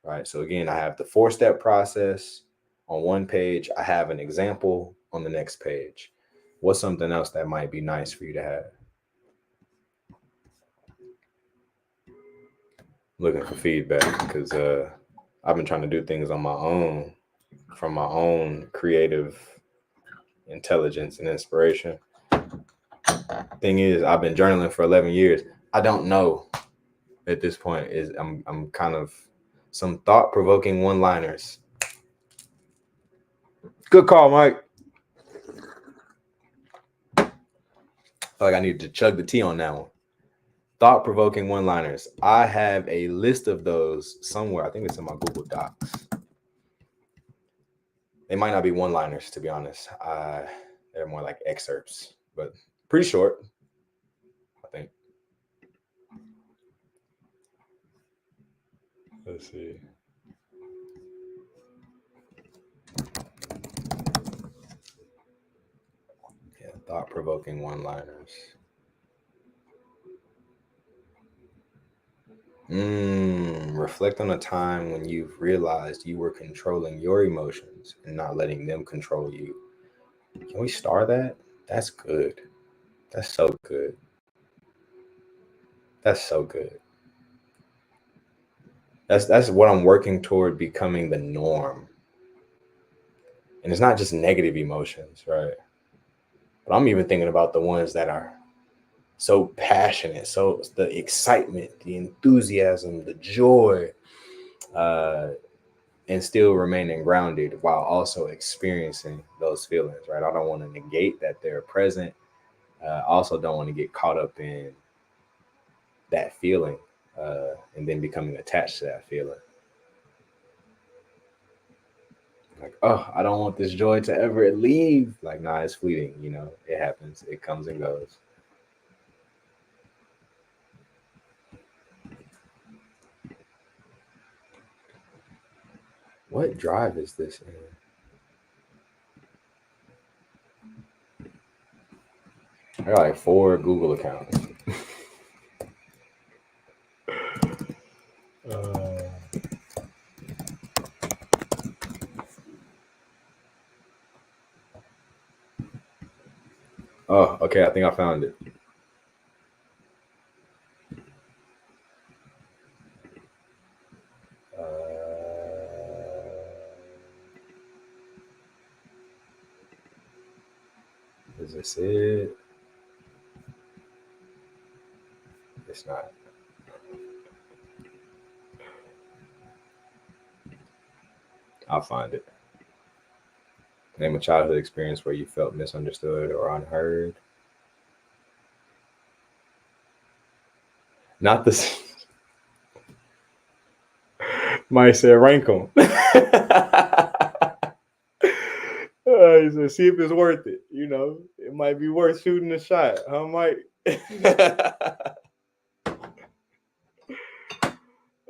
Speaker 1: Right. So again, I have the 4-step process on one page. I have an example on the next page. What's something else that might be nice for you to have? Looking for feedback because I've been trying to do things on my own, from my own creative intelligence and inspiration. Thing is, I've been journaling for 11 years. I don't know at this point. I'm kind of some thought-provoking one-liners. Good call, Mike. I feel like I need to chug the tea on that one. Thought-provoking one-liners. I have a list of those somewhere. I think it's in my Google Docs. They might not be one-liners, to be honest. They're more like excerpts, but pretty short, I think. Let's see. Yeah, thought-provoking one-liners. Reflect on a time when you've realized you were controlling your emotions and not letting them control you. Can we star that? That's good. That's so good. That's so good. That's what I'm working toward becoming the norm. And it's not just negative emotions, right? But I'm even thinking about the ones that are so passionate, so the excitement, the enthusiasm, the joy, and still remaining grounded while also experiencing those feelings, right? I don't want to negate that they're present. I also don't want to get caught up in that feeling and then becoming attached to that feeling. Like, oh, I don't want this joy to ever leave. Like, nah, it's fleeting. It happens. It comes and goes. What drive is this in? I got like 4 Google accounts. Oh, okay. I think I found it. Is this it? It's not. I'll find it. Name a childhood experience where you felt misunderstood or unheard. Not the. Might say rank them. He said, see if it's worth it. You know, it might be worth shooting a shot. Huh, Mike?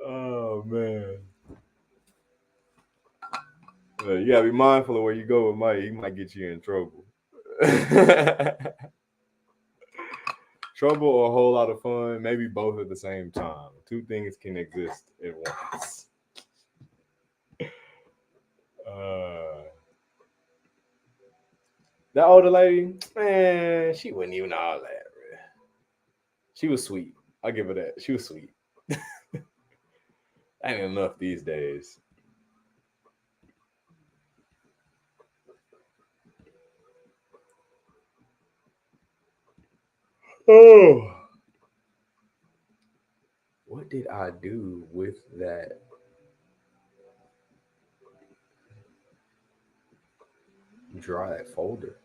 Speaker 1: Oh man. You gotta be mindful of where you go with Mike. He might get you in trouble. Trouble or a whole lot of fun, maybe both at the same time. Two things can exist at once. That older lady, man, she wasn't even all that, bro. She was sweet. I'll give her that. She was sweet. Ain't enough these days. Oh. What did I do with that? Draw that folder.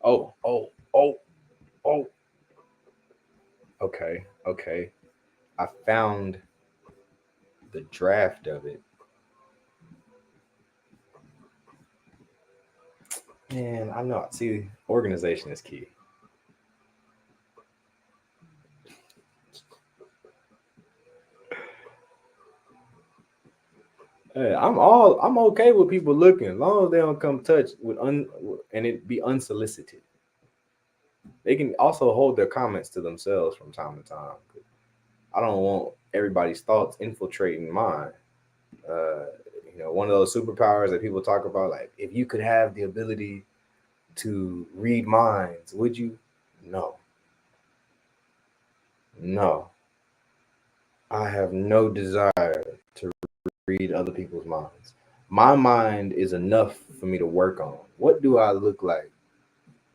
Speaker 1: Oh. Okay. I found the draft of it. Man, I know. See, organization is key. Hey, I'm okay with people looking, as long as they don't come touch with and it be unsolicited. They can also hold their comments to themselves from time to time. I don't want everybody's thoughts infiltrating mine. One of those superpowers that people talk about, like if you could have the ability to read minds, would you? No. I have no desire to read other people's minds. My mind is enough for me to work on. What do I look like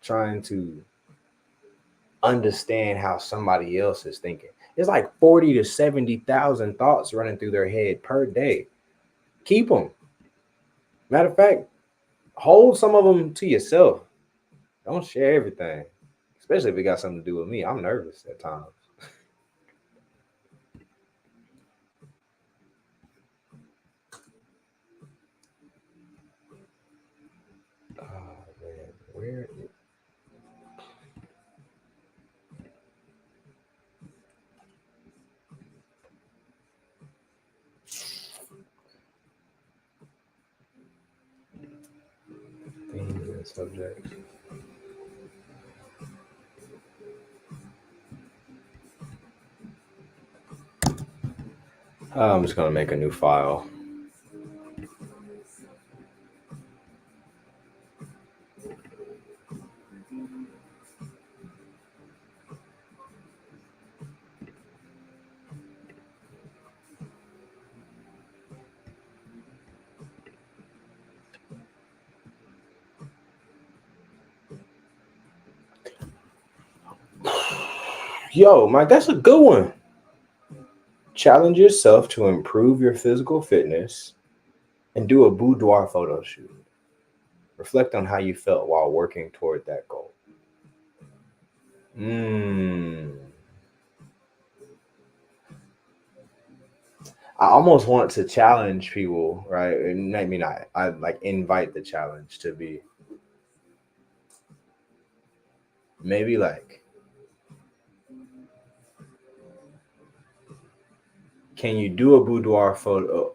Speaker 1: trying to understand how somebody else is thinking? It's like 40 to 70,000 thoughts running through their head per day. Keep them. Matter of fact, hold some of them to yourself. Don't share everything, especially if it got something to do with me. I'm nervous at times. Oh man, where is themes and subjects? I'm just gonna make a new file. Yo, Mike, that's a good one. Challenge yourself to improve your physical fitness and do a boudoir photo shoot. Reflect on how you felt while working toward that goal. I almost want to challenge people, right? And maybe not. I like invite the challenge to be maybe like, can you do a boudoir photo?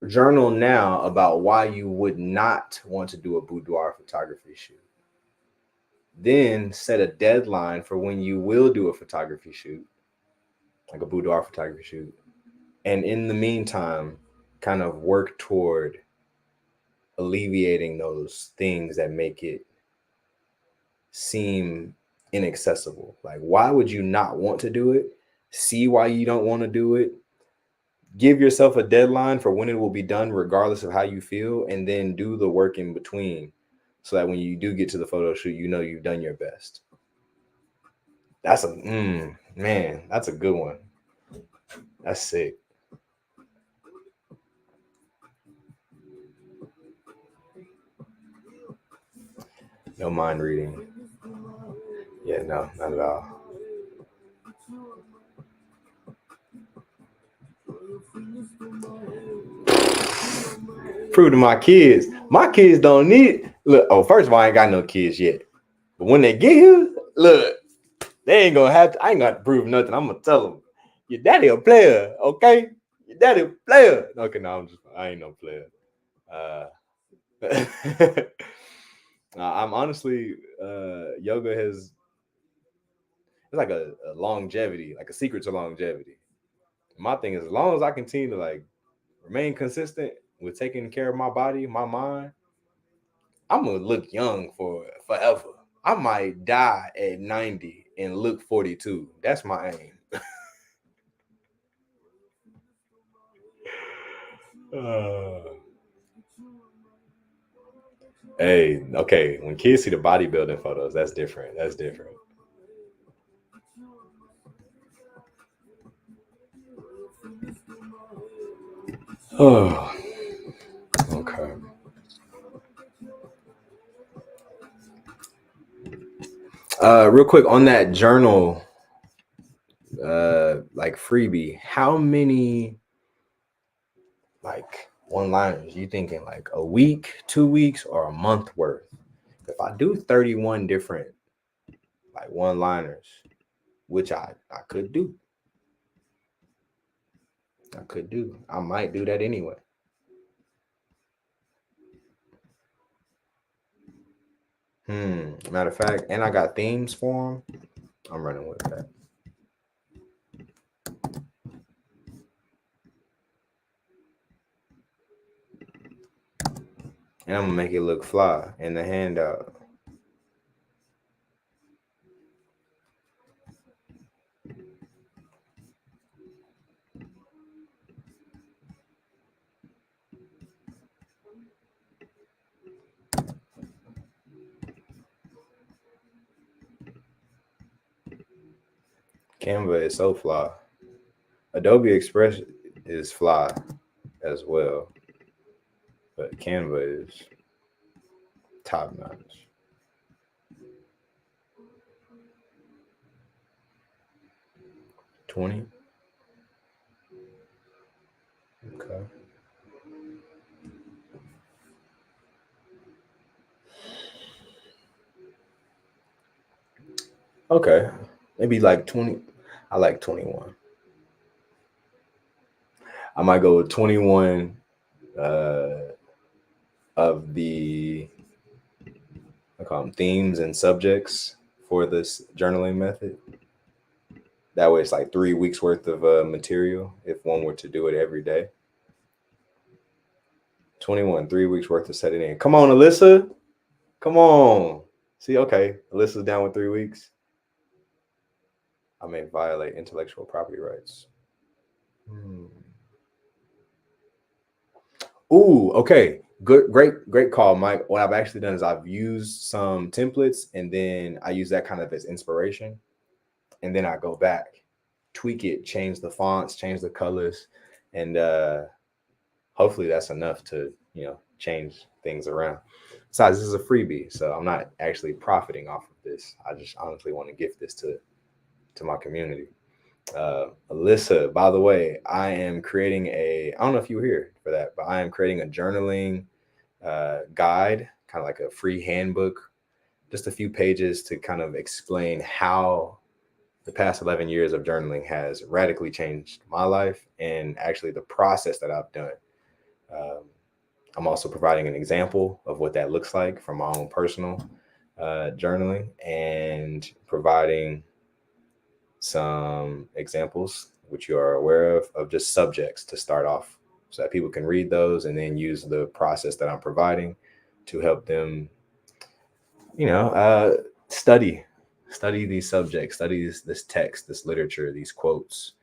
Speaker 1: Journal now about why you would not want to do a boudoir photography shoot. Then set a deadline for when you will do a photography shoot, like a boudoir photography shoot. And in the meantime, kind of work toward alleviating those things that make it seem inaccessible. Like, why would you not want to do it? See why you don't want to do it. give yourself a deadline for when it will be done, regardless of how you feel, and then do the work in between so that when you do get to the photo shoot, you know you've done your best. That's a man, that's a good one. That's sick. No mind reading. Yeah, no, not at all. Prove to my kids. My kids don't need look. Oh, first of all, I ain't got no kids yet. But when they get here, look, they ain't gonna have to. I ain't got to prove nothing. I'm gonna tell them, your daddy a player, okay? Your daddy a player. Okay, no, I ain't no player. I'm honestly, yoga has it's like a longevity, like a secret to longevity. My thing is, as long as I continue to like remain consistent with taking care of my body, my mind, I'm gonna look young for forever. I might die at 90 and look 42. That's my aim. Hey, okay. When kids see the bodybuilding photos, that's different. That's different. Oh, okay. Real quick on that journal, like freebie, how many like one-liners you thinking? Like a week, 2 weeks, or a month worth? If I do 31 different like one-liners, which I could do. I might do that anyway. Matter of fact, and I got themes for them. I'm running with that. And I'm gonna make it look fly in the handout. Canva is so fly. Adobe Express is fly as well, but Canva is top notch. $20. Okay. Okay. Maybe like 20. I like 21. I might go with 21 of the I call them themes and subjects for this journaling method. That way it's like 3 weeks worth of material if one were to do it every day. 21, 3 weeks worth of setting in. Come on, Alyssa. Come on. See, okay. Alyssa's down with 3 weeks. I may violate intellectual property rights. Ooh, okay. Good, great call, Mike. What I've actually done is I've used some templates and then I use that kind of as inspiration. And then I go back, tweak it, change the fonts, change the colors, and hopefully that's enough to, change things around. Besides, this is a freebie, so I'm not actually profiting off of this. I just honestly want to gift this to my community. Alyssa, by the way, I am creating I don't know if you were here for that, but I am creating a journaling guide, kind of like a free handbook, just a few pages to kind of explain how the past 11 years of journaling has radically changed my life and actually the process that I've done. I'm also providing an example of what that looks like from my own personal journaling and providing some examples, which you are aware of just subjects to start off so that people can read those and then use the process that I'm providing to help them, study these subjects, study this text, this literature, these quotes,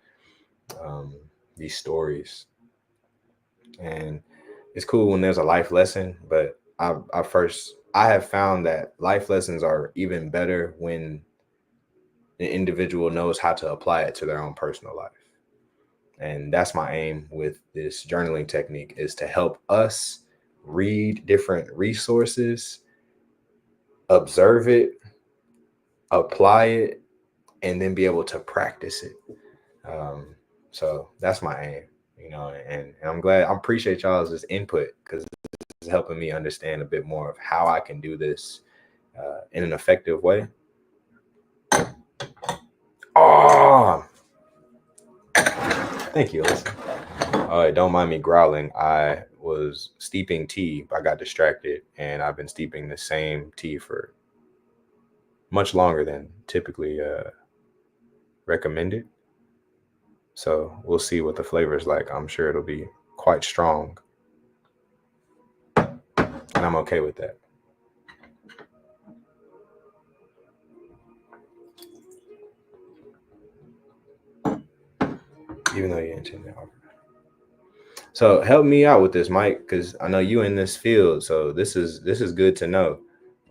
Speaker 1: these stories. And it's cool when there's a life lesson, but I have found that life lessons are even better when the individual knows how to apply it to their own personal life. And that's my aim with this journaling technique, is to help us read different resources, observe it, apply it, and then be able to practice it. So that's my aim, and I'm glad. I appreciate y'all's input, because it's helping me understand a bit more of how I can do this in an effective way. Oh, thank you, Alyssa. Don't mind me growling. I was steeping tea, but I got distracted, and I've been steeping the same tea for much longer than typically recommended. So we'll see what the flavor is like. I'm sure it'll be quite strong, and I'm okay with that. Even though you intend to offer. So help me out with this, Mike, because I know you in this field. So this is good to know.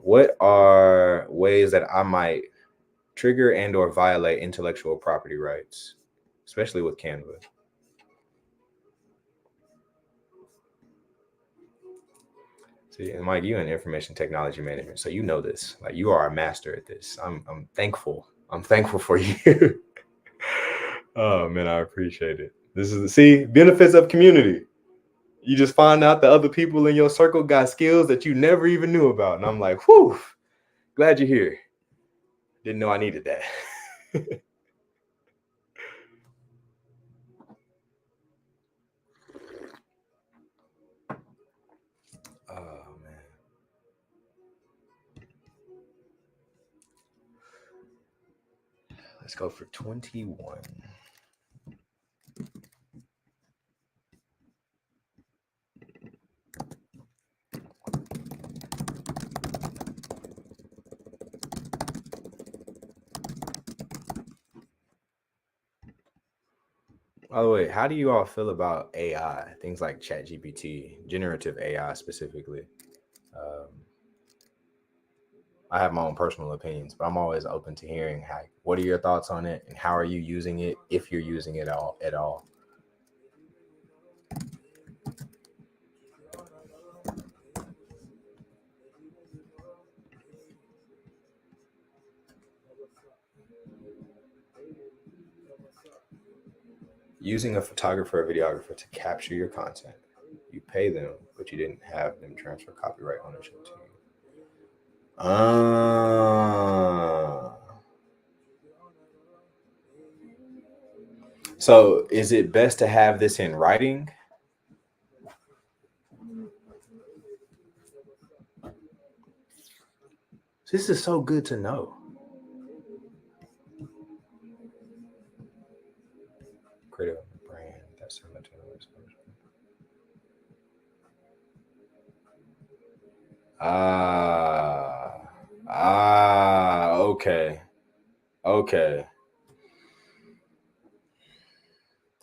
Speaker 1: What are ways that I might trigger and or violate intellectual property rights, especially with Canva? See, and Mike, you in information technology management, so you know this. Like, you are a master at this. I'm thankful. I'm thankful for you. Oh man, I appreciate it. This is benefits of community. You just find out that other people in your circle got skills that you never even knew about, and I'm like, whew, glad you're here. Didn't know I needed that. Oh man. Let's go for 21. By the way, how do you all feel about AI? Things like ChatGPT, generative AI specifically. I have my own personal opinions, but I'm always open to hearing what are your thoughts on it, and how are you using it, if you're using it at all. Using a photographer or videographer to capture your content. You pay them, but you didn't have them transfer copyright ownership to you. So is it best to have this in writing? This is so good to know. Creative brand that's similar to okay.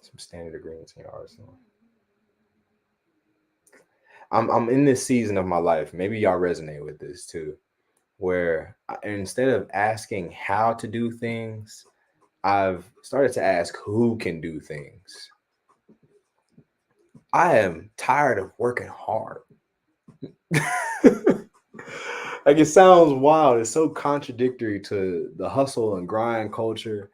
Speaker 1: Some standard agreements in your arsenal. I'm in this season of my life. Maybe y'all resonate with this too, where instead of asking how to do things, I've started to ask who can do things. I am tired of working hard. Like, it sounds wild. It's so contradictory to the hustle and grind culture.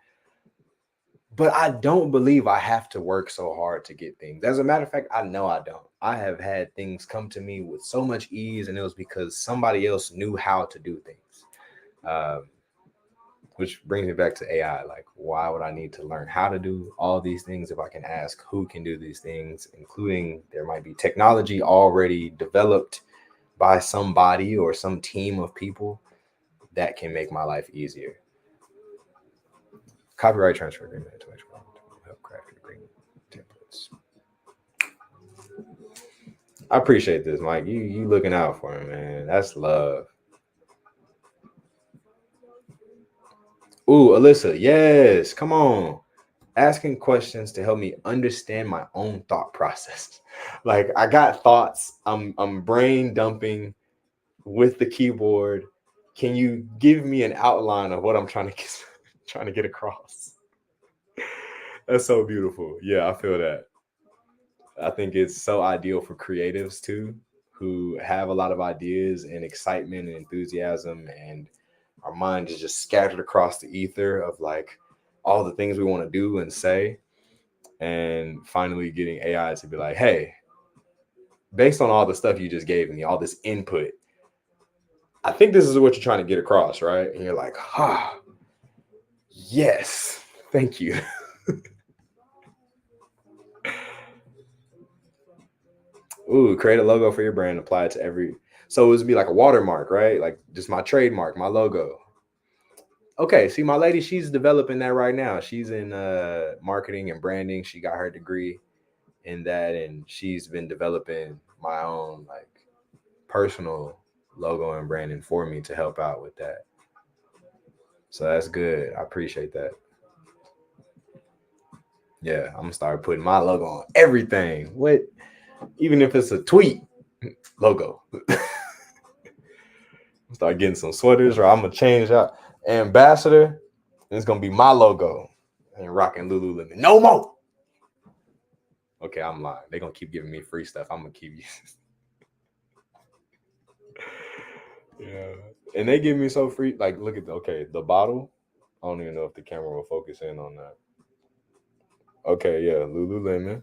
Speaker 1: But I don't believe I have to work so hard to get things. As a matter of fact, I know I don't. I have had things come to me with so much ease, and it was because somebody else knew how to do things. Which brings me back to AI. Like, why would I need to learn how to do all these things if I can ask who can do these things, including there might be technology already developed by somebody or some team of people that can make my life easier. Copyright transfer agreement, intellectual help craft agreement templates. I appreciate this, Mike. You looking out for me, man. That's love. Ooh, Alyssa, yes, come on. asking questions to help me understand my own thought process. Like I got thoughts, I'm brain dumping with the keyboard. Can you give me an outline of what I'm trying to get across? That's so beautiful. Yeah, I feel that. I think it's so ideal for creatives too, who have a lot of ideas and excitement and enthusiasm, and our mind is just scattered across the ether of like all the things we want to do and say. And finally getting AI to be like, hey, based on all the stuff you just gave me, all this input, I think this is what you're trying to get across, right? And you're like, ah, yes, thank you. Ooh, create a logo for your brand, apply it to every. So it would be like a watermark, right? Like just my trademark, my logo. Okay, see, my lady, she's developing that right now. She's in marketing and branding. She got her degree in that, and she's been developing my own like personal logo and branding for me to help out with that. So that's good. I appreciate that. Yeah, I'm gonna start putting my logo on everything. What, even if it's a tweet logo. Start getting some sweaters, or I'm gonna change out ambassador. And it's gonna be my logo and rocking Lululemon. No more. Okay, I'm lying. They're gonna keep giving me free stuff. I'm gonna keep you. Yeah. And they give me so free. Like, look at the bottle. I don't even know if the camera will focus in on that. Okay, yeah, Lululemon.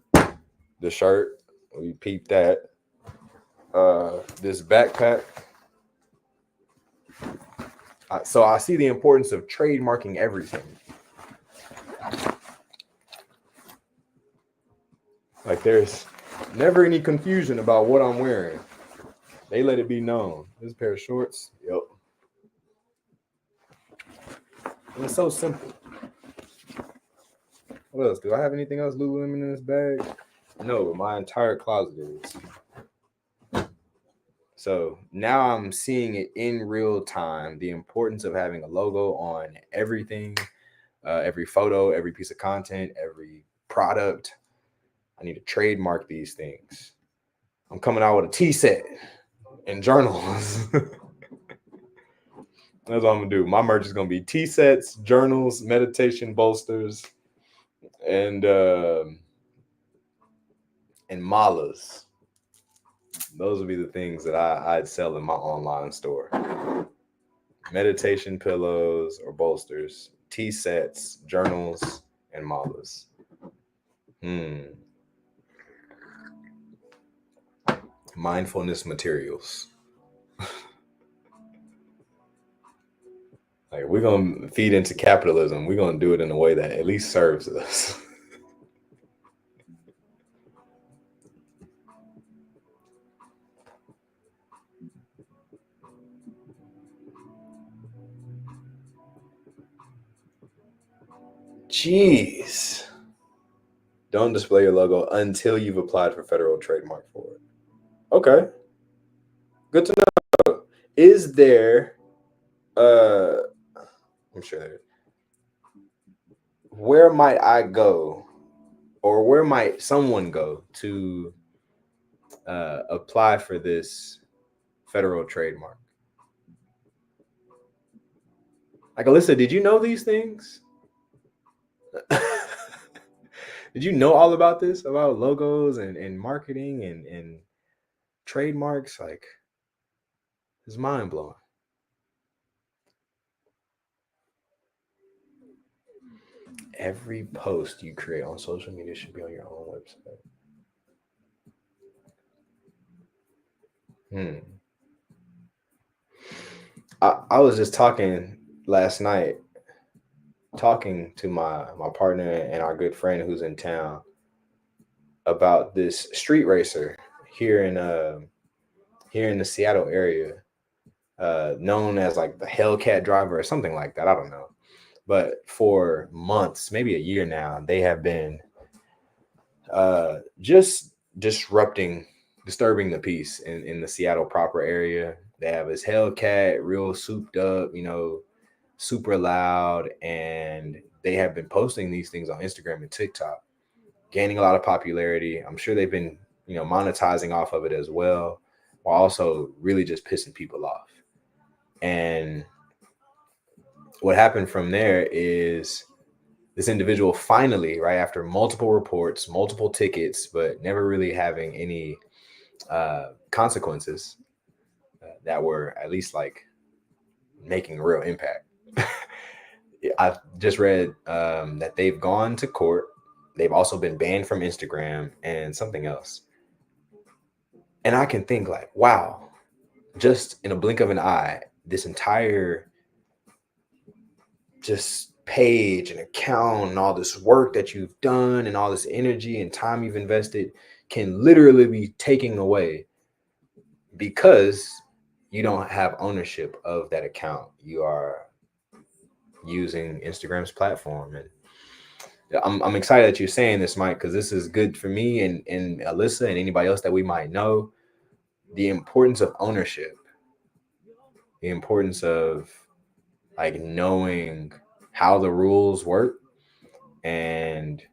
Speaker 1: The shirt, we peeped that. This backpack. So I see the importance of trademarking everything. Like there's never any confusion about what I'm wearing. They let it be known. This pair of shorts. Yep. And it's so simple. What else? Do I have anything else Lululemon in this bag? No, my entire closet is. So now I'm seeing it in real time, the importance of having a logo on everything, every photo, every piece of content, every product. I need to trademark these things. I'm coming out with a tea set and journals. That's what I'm gonna do. My merch is gonna be tea sets, journals, meditation bolsters, and malas. Those would be the things that I'd sell in my online store. Meditation pillows or bolsters, tea sets, journals, and malas. Mindfulness materials. Like we're gonna feed into capitalism. We're gonna do it in a way that at least serves us. Jeez. Don't display your logo until you've applied for federal trademark for it. Okay. Good to know. Is there I'm sure there is. Where might I go, or where might someone go to apply for this federal trademark? Like, Alyssa, did you know these things? Did you know all about this, about logos and marketing and trademarks? Like, it's mind blowing. Every post you create on social media should be on your own website. I was just talking last night, talking to my partner and our good friend who's in town about this street racer here in the Seattle area, known as like the Hellcat driver or something like that. I don't know. But for months, maybe a year now, they have been just disturbing the peace in the Seattle proper area. They have his Hellcat, real souped up, super loud, and they have been posting these things on Instagram and TikTok, gaining a lot of popularity. I'm sure they've been, monetizing off of it as well, while also really just pissing people off. And what happened from there is this individual finally, right after multiple reports, multiple tickets, but never really having any consequences that were at least like making real impact. I just read that they've gone to court. They've also been banned from Instagram and something else. And I can think like, wow, just in a blink of an eye, this entire just page and account and all this work that you've done and all this energy and time you've invested can literally be taken away because you don't have ownership of that account. You are using Instagram's platform. And I'm excited that you're saying this, Mike, because this is good for me and Alyssa and anybody else that we might know. The importance of ownership, the importance of like knowing how the rules work. And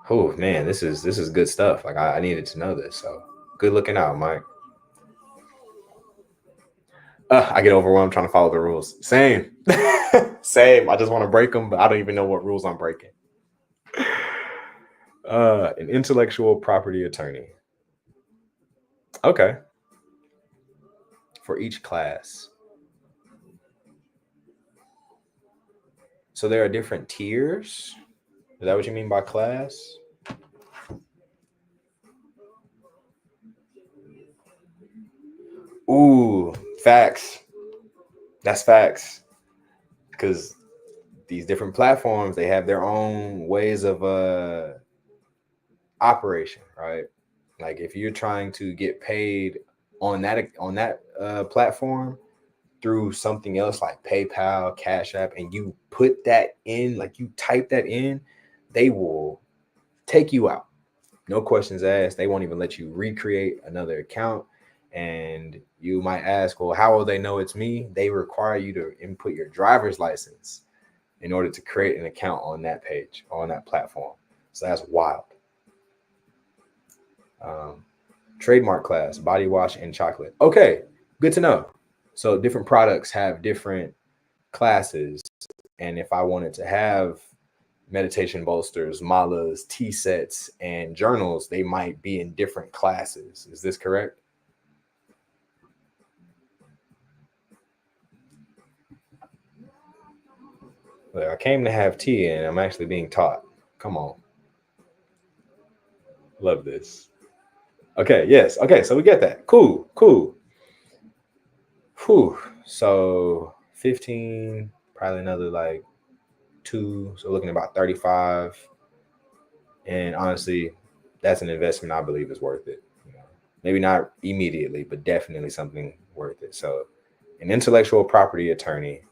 Speaker 1: oh man, this is good stuff. Like I needed to know this. So good looking out, Mike. I get overwhelmed trying to follow the rules. Same. Same. I just want to break them, but I don't even know what rules I'm breaking. An intellectual property attorney. Okay. For each class. So there are different tiers. Is that what you mean by class? Ooh, facts. That's facts. Because these different platforms, they have their own ways of operation, right? Like if you're trying to get paid on that platform through something else like PayPal, Cash App, and you put that in, like you type that in, they will take you out. No questions asked. They won't even let you recreate another account. And you might ask, well, how will they know it's me? They require you to input your driver's license in order to create an account on that page, on that platform. So that's wild. Trademark class, body wash and chocolate. Okay, good to know. So different products have different classes. And if I wanted to have meditation bolsters, malas, tea sets, and journals, they might be in different classes. Is this correct? Well, I came to have tea and I'm actually being taught. Come on. Love this. Okay, yes. Okay, so we get that. Cool. Whew. So 15, probably another like 2. So looking at about 35. And honestly, that's an investment I believe is worth it. Maybe not immediately, but definitely something worth it. So an intellectual property attorney,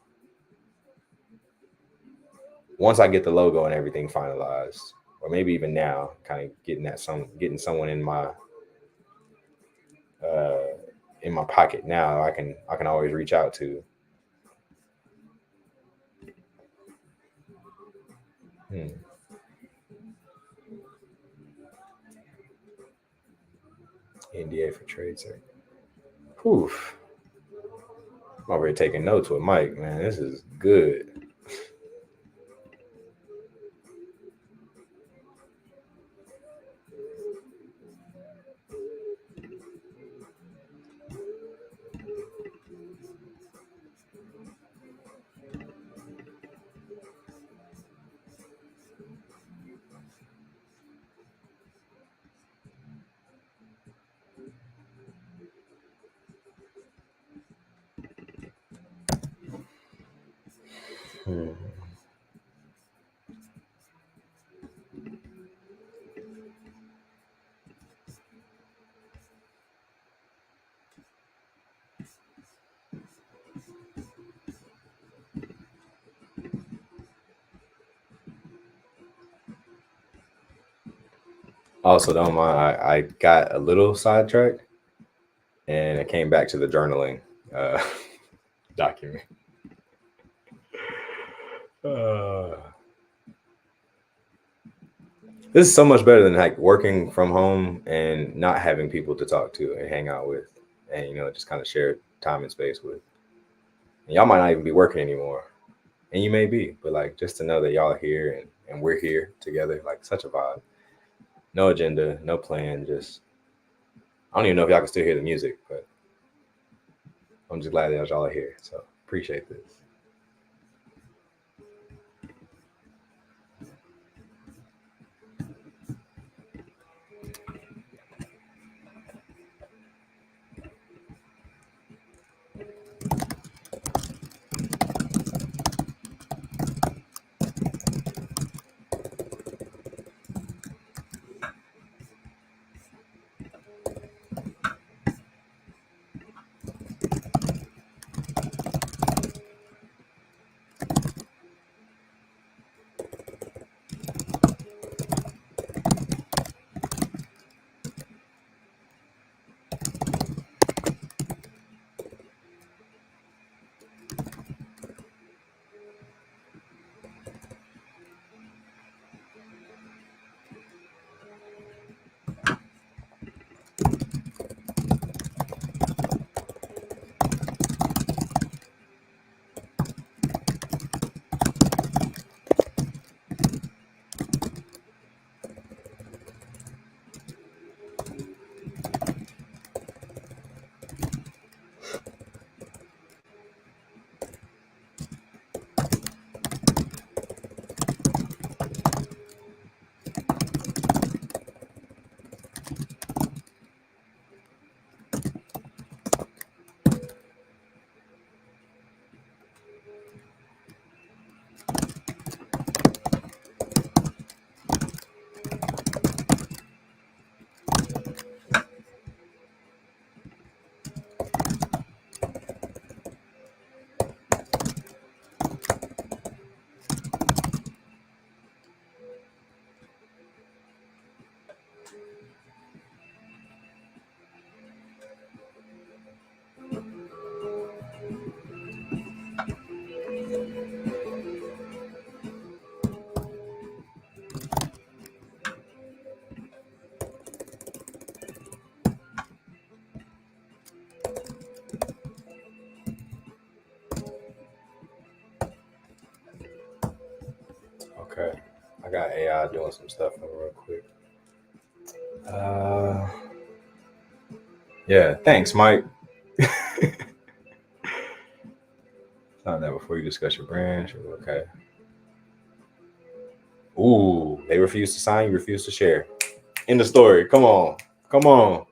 Speaker 1: once I get the logo and everything finalized, or maybe even now, kind of getting someone in my pocket now, I can always reach out to. NDA for trade secret. Whew. I'm already taking notes with Mike, man. This is good. Also, don't mind, I got a little sidetracked and I came back to the journaling document. This is so much better than like working from home and not having people to talk to and hang out with, and just kind of share time and space with. And y'all might not even be working anymore, and you may be, but like just to know that y'all are here and we're here together, like such a vibe. No agenda, no plan, just I don't even know if y'all can still hear the music, but I'm just glad that y'all are here. So appreciate this. Okay, I got AI doing some stuff real quick. Yeah, thanks, Mike. Sign that before you discuss your branch. Okay. Ooh, they refuse to sign. You refuse to share. In the story. Come on. Come on.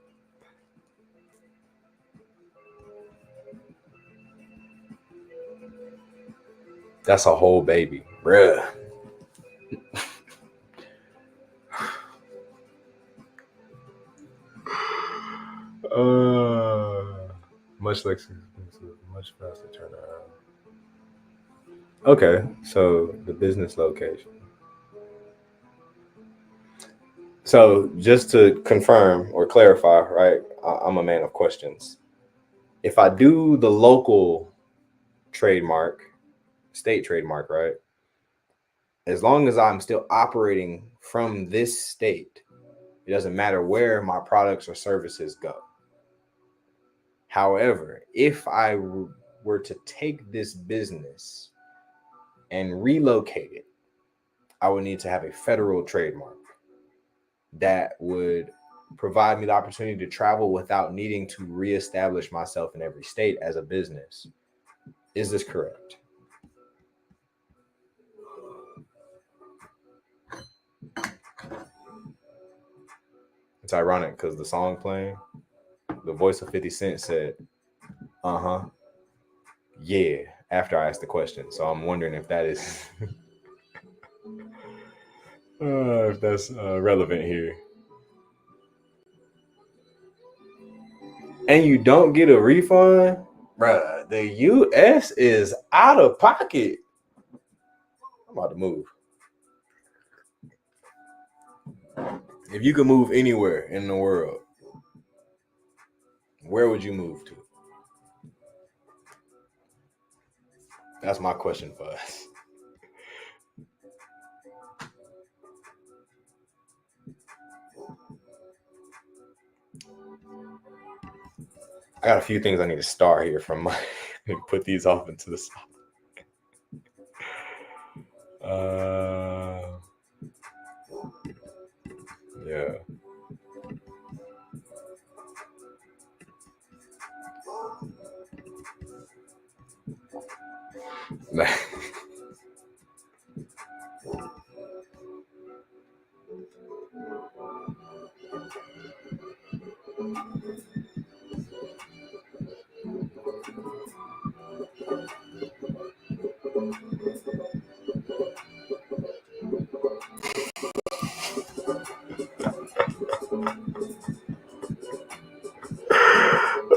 Speaker 1: That's a whole baby, bruh. Much less expensive, much faster turnaround. Okay, so the business location. So just to confirm or clarify, right? I'm a man of questions. If I do the local trademark, state trademark, right? As long as I'm still operating from this state, it doesn't matter where my products or services go. However, if I were to take this business and relocate it, I would need to have a federal trademark that would provide me the opportunity to travel without needing to reestablish myself in every state as a business. Is this correct? It's ironic because the song playing, the voice of 50 Cent said, yeah, after I asked the question. So I'm wondering if that is if that's relevant here. And you don't get a refund, bruh. The US is out of pocket. I'm about to move. If you could move anywhere in the world, where would you move to? That's my question for us. I got a few things I need to start here from my. Put these off into the side. Yeah.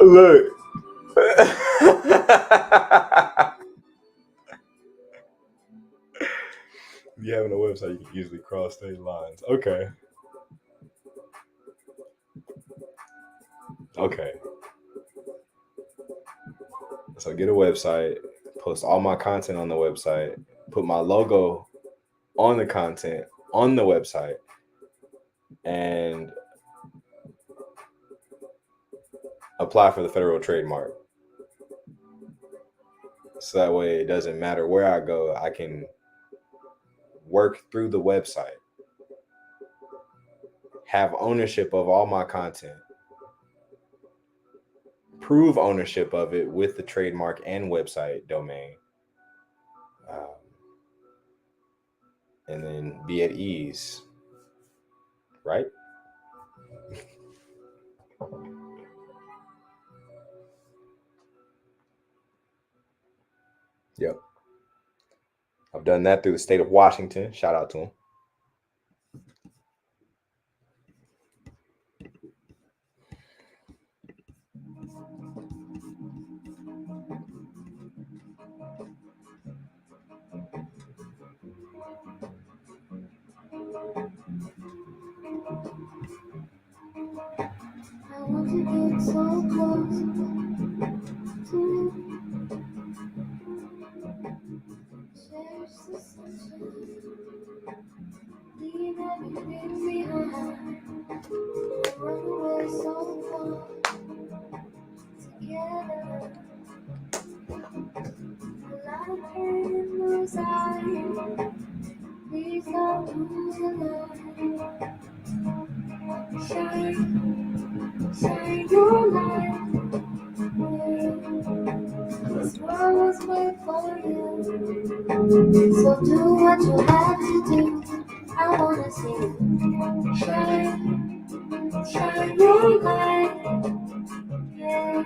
Speaker 1: Look. If you have a website, you can easily cross state lines. Okay. So get a website, post all my content on the website, put my logo on the content on the website, and apply for the federal trademark. So that way it doesn't matter where I go, I can work through the website, have ownership of all my content, prove ownership of it with the trademark and website domain, and then be at ease, right? Yep. I've done that through the state of Washington. Shout out to them.
Speaker 4: I want to get so close to you. Cherish the sunshine. Leave everything behind. Run away so far together. Like in those eyes. Please don't lose your light. Shine your light. This world was made for you. So do what you have to do. I wanna see you shine your light. Yeah,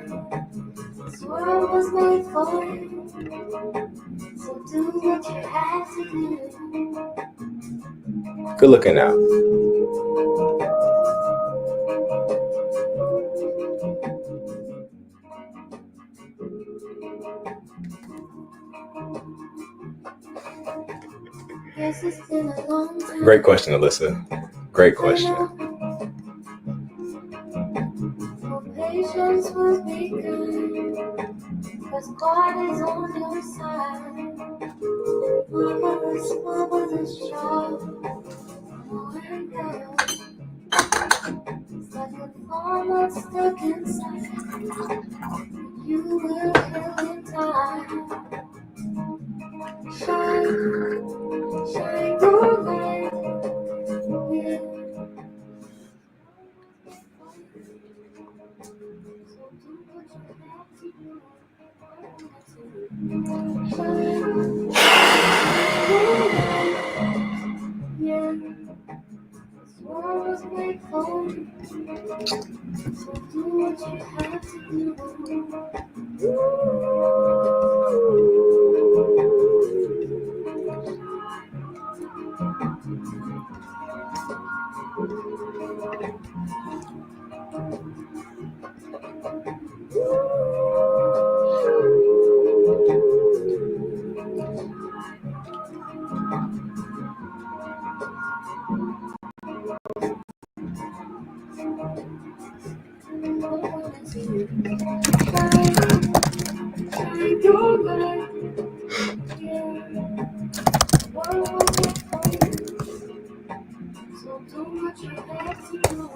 Speaker 4: this world was made for you. So do what you have to do.
Speaker 1: Good looking out.
Speaker 4: Yes, it's been a long time.
Speaker 1: Great question, Alyssa. Great question.
Speaker 4: Patience will be good, cause God is on your side. Marvelous child, and girl. It's like a farmer stuck inside. You will heal in time. Shine your light. Yeah. Yeah, this world was made for you. So do what you have to shine your light. Yeah, the world was made for you. So do what you have to do.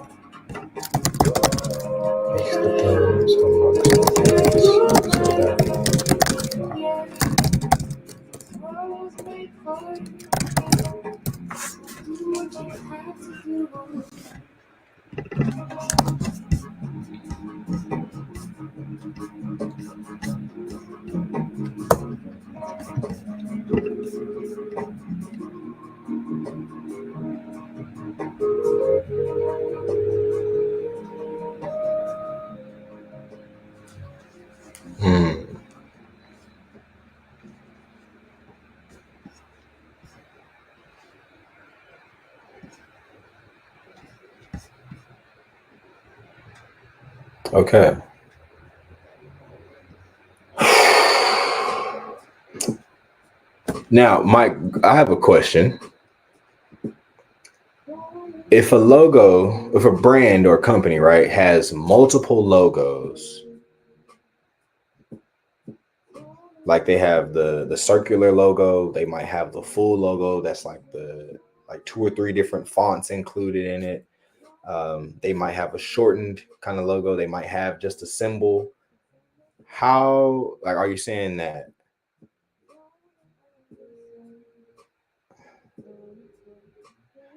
Speaker 1: Okay. Now, Mike, I have a question. If a brand or company, right, has multiple logos, like they have the circular logo, they might have the full logo that's like two or three different fonts included in it. They might have a shortened kind of logo. They might have just a symbol. How, like, are you saying that?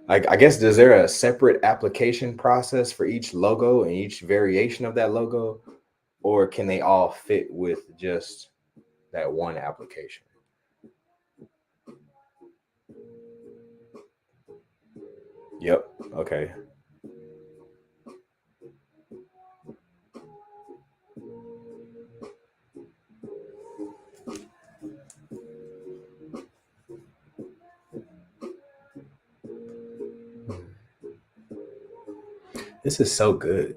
Speaker 1: Like, I guess, is there a separate application process for each logo and each variation of that logo? Or can they all fit with just that one application? Yep. Okay. This is so good.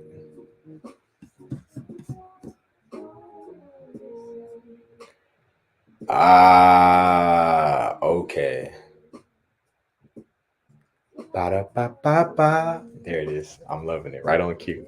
Speaker 1: Okay. Ba-da-ba-ba-ba. There it is. I'm loving it. Right on cue.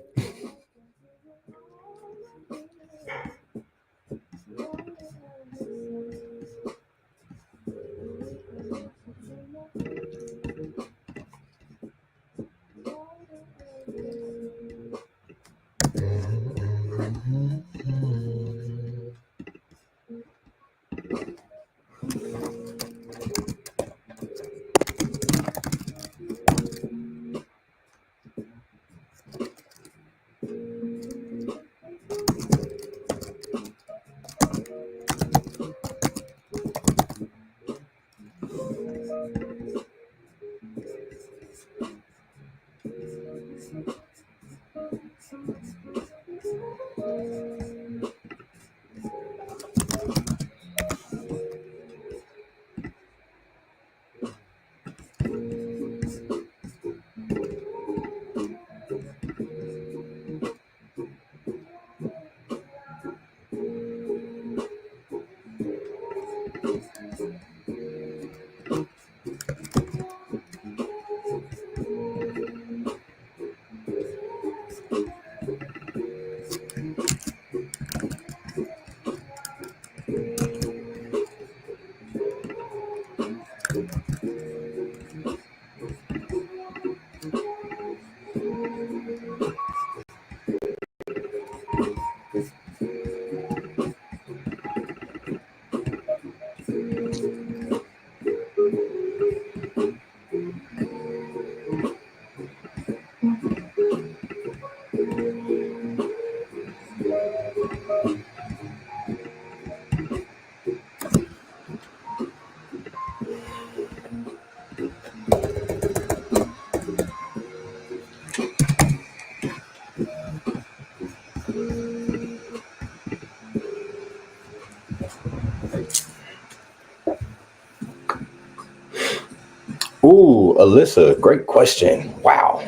Speaker 1: Ooh, Alyssa, great question. Wow.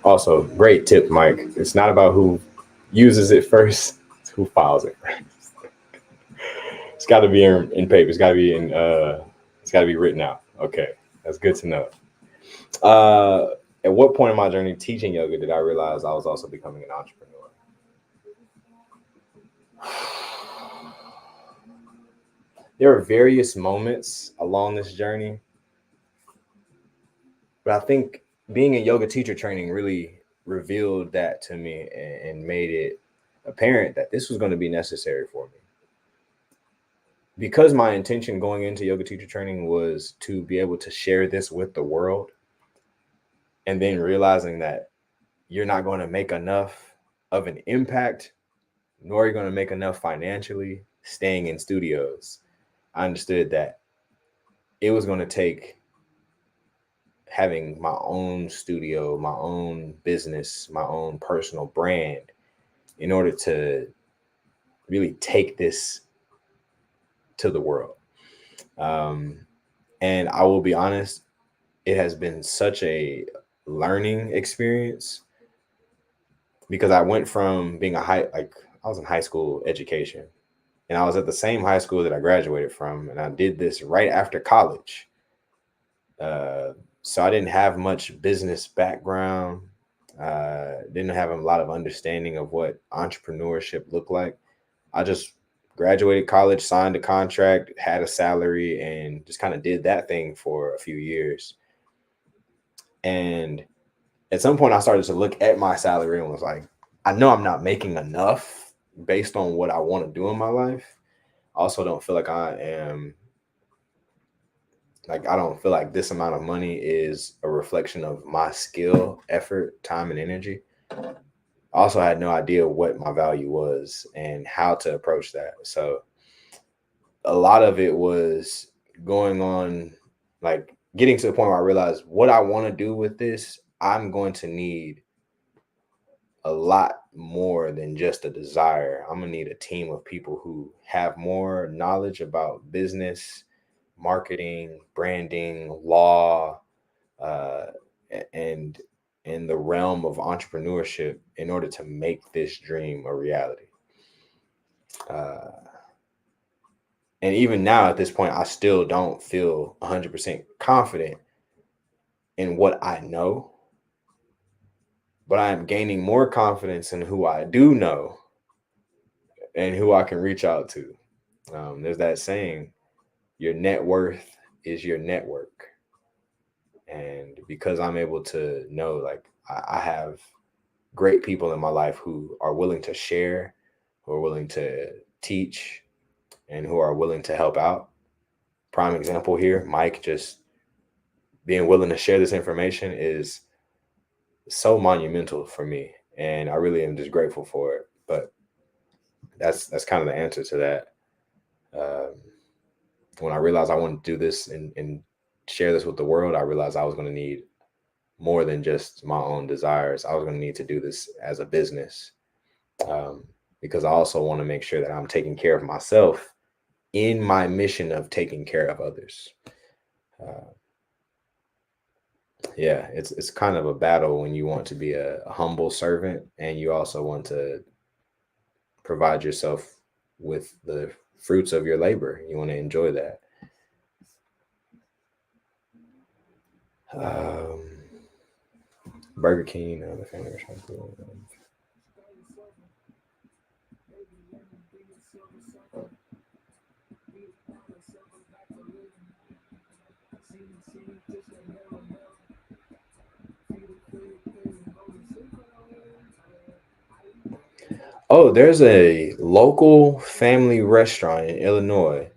Speaker 1: Also, great tip, Mike. It's not about who uses it first, it's who files it first. It's got to be in paper. It's got to be it's got to be written out. Okay, that's good to know. At what point in my journey teaching yoga did I realize I was also becoming an entrepreneur? There are various moments along this journey, but I think being in yoga teacher training really revealed that to me and made it apparent that this was going to be necessary for me. Because my intention going into yoga teacher training was to be able to share this with the world, and then realizing that you're not going to make enough of an impact, nor are you going to make enough financially staying in studios. I understood that it was going to take having my own studio, my own business, my own personal brand in order to really take this to the world. And I will be honest, it has been such a learning experience because I went from being I was in high school education, and I was at the same high school that I graduated from, and I did this right after college. So I didn't have much business background. Didn't have a lot of understanding of what entrepreneurship looked like. I just graduated college, signed a contract, had a salary, and just kind of did that thing for a few years. And at some point, I started to look at my salary and was like, I know I'm not making enough based on what I want to do in my life. I also don't feel like I don't feel like this amount of money is a reflection of my skill, effort, time, and energy. I also had no idea what my value was and how to approach that. So a lot of it was going on, like getting to the point where I realized what I want to do with this, I'm going to need a lot more than just a desire. I'm going to need a team of people who have more knowledge about business, marketing, branding, law, uh, and in the realm of entrepreneurship in order to make this dream a reality. Uh, and even now at this point, I still don't feel 100% confident in what I know, but I am gaining more confidence in who I do know and who I can reach out to. There's that saying, your net worth is your network. And because I'm able to know, like, I have great people in my life who are willing to share, who are willing to teach, and who are willing to help out. Prime example here, Mike just being willing to share this information is so monumental for me. And I really am just grateful for it. But that's kind of the answer to that. When I realized I wanted to do this and share this with the world, I realized I was going to need more than just my own desires. I was going to need to do this as a business, because I also want to make sure that I'm taking care of myself in my mission of taking care of others. Yeah, it's kind of a battle when you want to be a humble servant and you also want to provide yourself with the fruits of your labor. You want to enjoy that. Burger King, the family restaurant. Oh, there's a local family restaurant in Illinois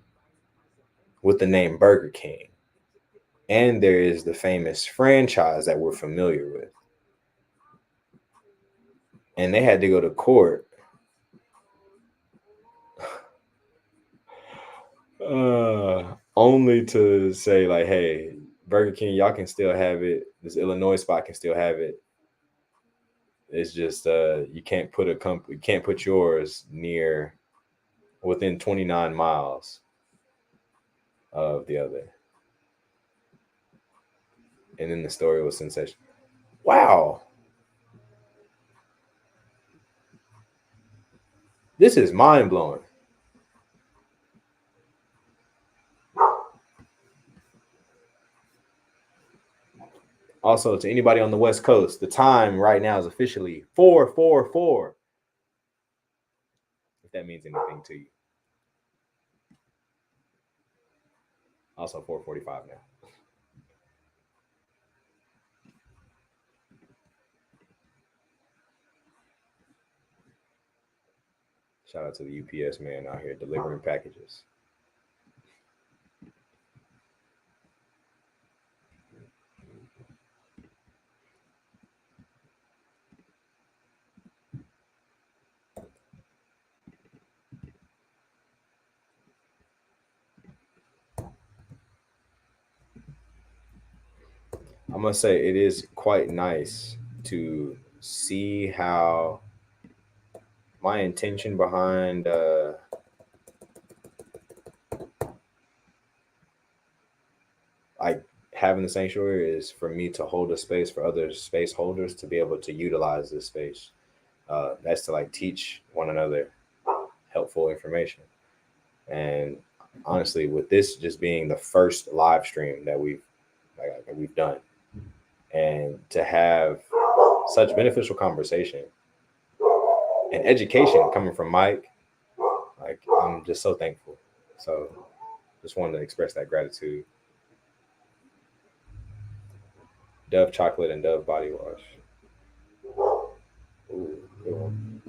Speaker 1: with the name Burger King. And there is the famous franchise that we're familiar with. And they had to go to court only to say, like, hey, Burger King, y'all can still have it. This Illinois spot can still have it. It's just you can't put yours within 29 miles of the other. And then the story was sensational. Wow. This is mind blowing. Also, to anybody on the West Coast, the time right now is officially 4:44. If that means anything to you. Also 4:45 now. Shout out to the UPS man out here delivering packages. I must say it is quite nice to see how my intention behind like having the sanctuary is for me to hold a space for other space holders to be able to utilize this space. That's to like teach one another helpful information. And honestly, with this just being the first live stream that we've done, and to have such beneficial conversation and education coming from Mike, like I'm just so thankful. So just wanted to express that gratitude. Dove chocolate and Dove body wash. Ooh, good one.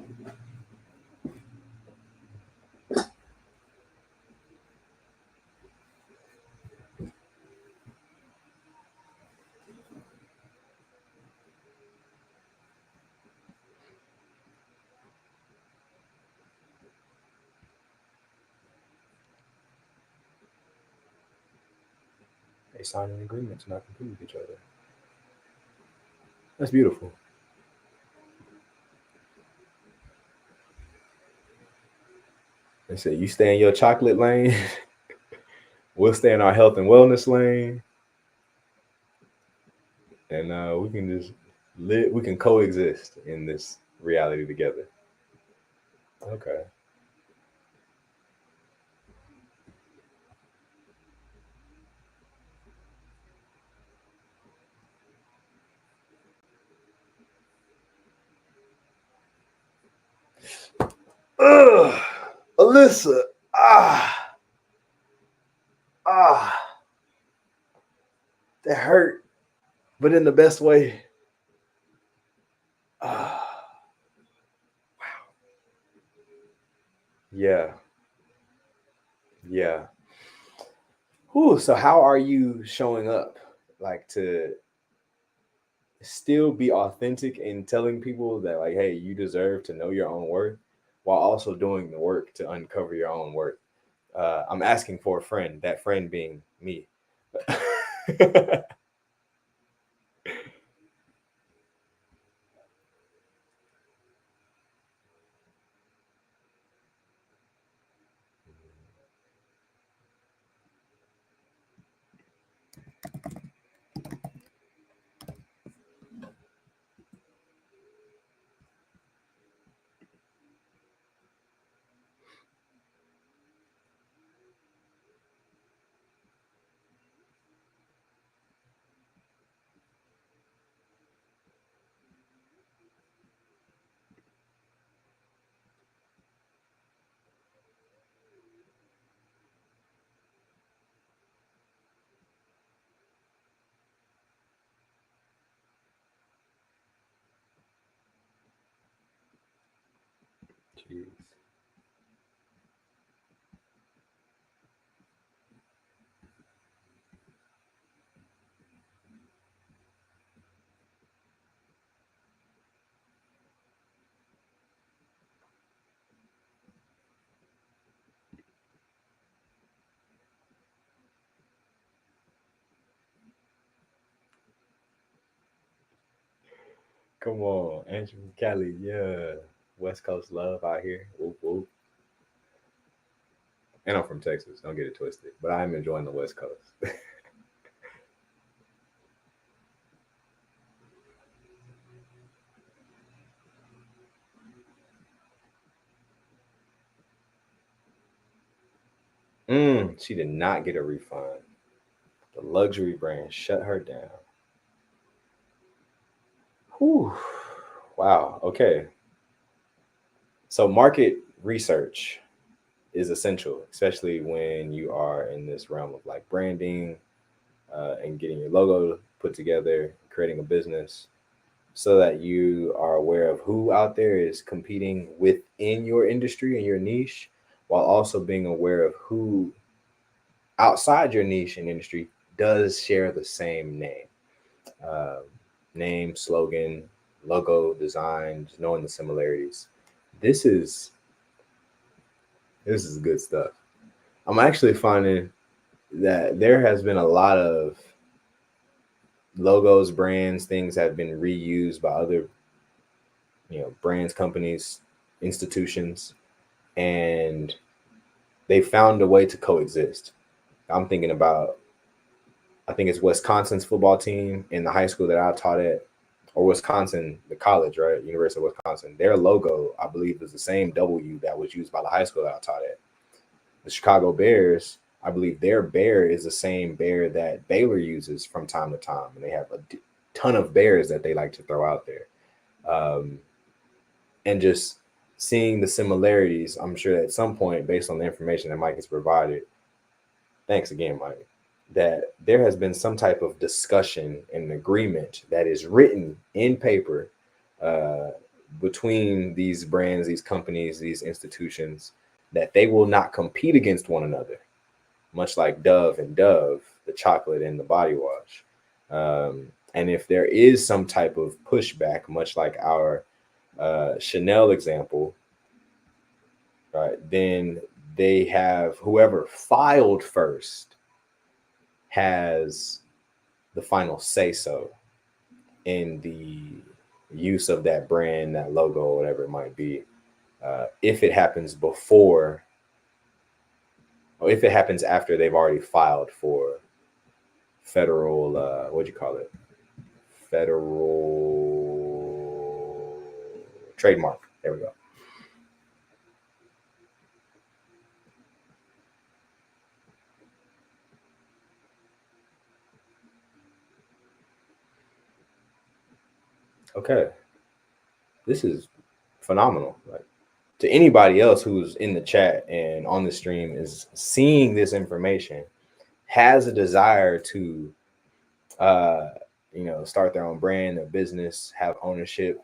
Speaker 1: They signed an agreement to not compete with each other. That's beautiful. They said you stay in your chocolate lane, we'll stay in our health and wellness lane, and we can just live. We can coexist in this reality together. Okay. Ugh, Alyssa. Ah, that hurt, but in the best way. Ah, yeah, yeah. Whew, so how are you showing up, like to still be authentic in telling people that, like, hey, you deserve to know your own worth, while also doing the work to uncover your own worth? I'm asking for a friend. That friend being me. Jeez. Come on, Andrew Kelly. Yeah. West Coast love out here. Whoop, whoop. And I'm from Texas. Don't get it twisted. But I'm enjoying the West Coast. She did not get a refund. The luxury brand shut her down. Whew. Wow. Okay. So market research is essential, especially when you are in this realm of like branding and getting your logo put together, creating a business. so that you are aware of who out there is competing within your industry and your niche, while also being aware of who outside your niche and industry does share the same name, uh, name, slogan, logo, design, just knowing the similarities. This is good stuff. I'm actually finding that there has been a lot of logos, brands, things have been reused by other, brands, companies, institutions, and they found a way to coexist. I'm thinking about, I think it's Wisconsin's football team in the high school that I taught at, or Wisconsin, the college, right? University of Wisconsin. Their logo, I believe, is the same W that was used by the high school that I taught at. The Chicago Bears, I believe their bear is the same bear that Baylor uses from time to time. And they have a ton of bears that they like to throw out there. And just seeing the similarities, I'm sure at some point, based on the information that Mike has provided, thanks again, Mike, that there has been some type of discussion and agreement that is written in paper between these brands, these companies, these institutions, that they will not compete against one another, much like Dove and Dove, the chocolate and the body wash. And if there is some type of pushback, much like our Chanel example, right, then they have whoever filed first has the final say so in the use of that brand, that logo, whatever it might be. If it happens before, or if it happens after they've already filed for federal, what'd you call it? Federal trademark. There we go. Okay. This is phenomenal. Like, to anybody else who's in the chat and on the stream is seeing this information, has a desire to start their own brand, their business, have ownership,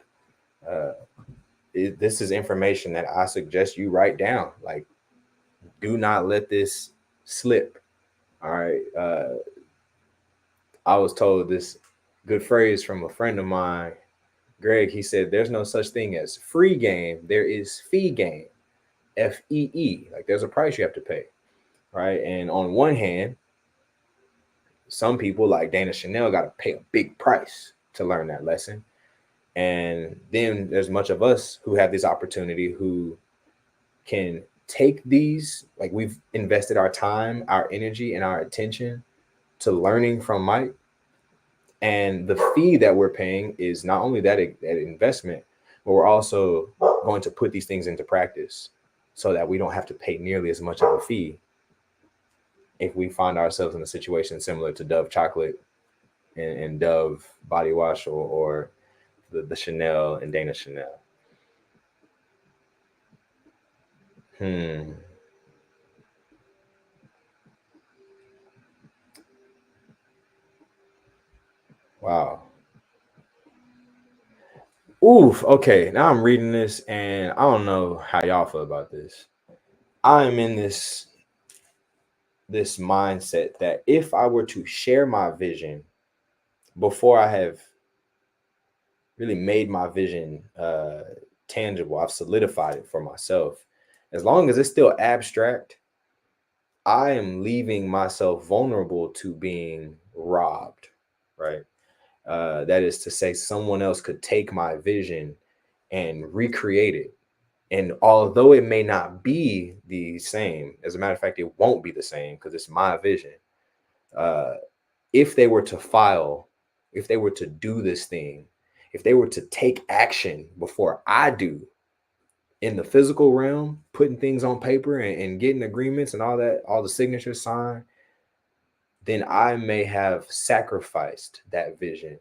Speaker 1: this is information that I suggest you write down. Like, do not let this slip. All right. I was told this good phrase from a friend of mine, Greg. He said, there's no such thing as free game. There is fee game, FEE. Like, there's a price you have to pay. Right. And on one hand, some people like Dana Chanel got to pay a big price to learn that lesson. And then there's much of us who have this opportunity who can take these, like, we've invested our time, our energy, and our attention to learning from Mike. And the fee that we're paying is not only that investment, but we're also going to put these things into practice so that we don't have to pay nearly as much of a fee if we find ourselves in a situation similar to Dove chocolate and Dove body wash, or the Chanel and Dana Chanel. Wow. Oof. Okay. Now I'm reading this and I don't know how y'all feel about this. I'm in this mindset that if I were to share my vision before I have really made my vision tangible, I've solidified it for myself, as long as it's still abstract, I am leaving myself vulnerable to being robbed, right? That is to say, someone else could take my vision and recreate it. And although it may not be the same, as a matter of fact, it won't be the same because it's my vision. If they were to file, if they were to do this thing, if they were to take action before I do in the physical realm, putting things on paper and getting agreements and all that, all the signatures signed, then I may have sacrificed that vision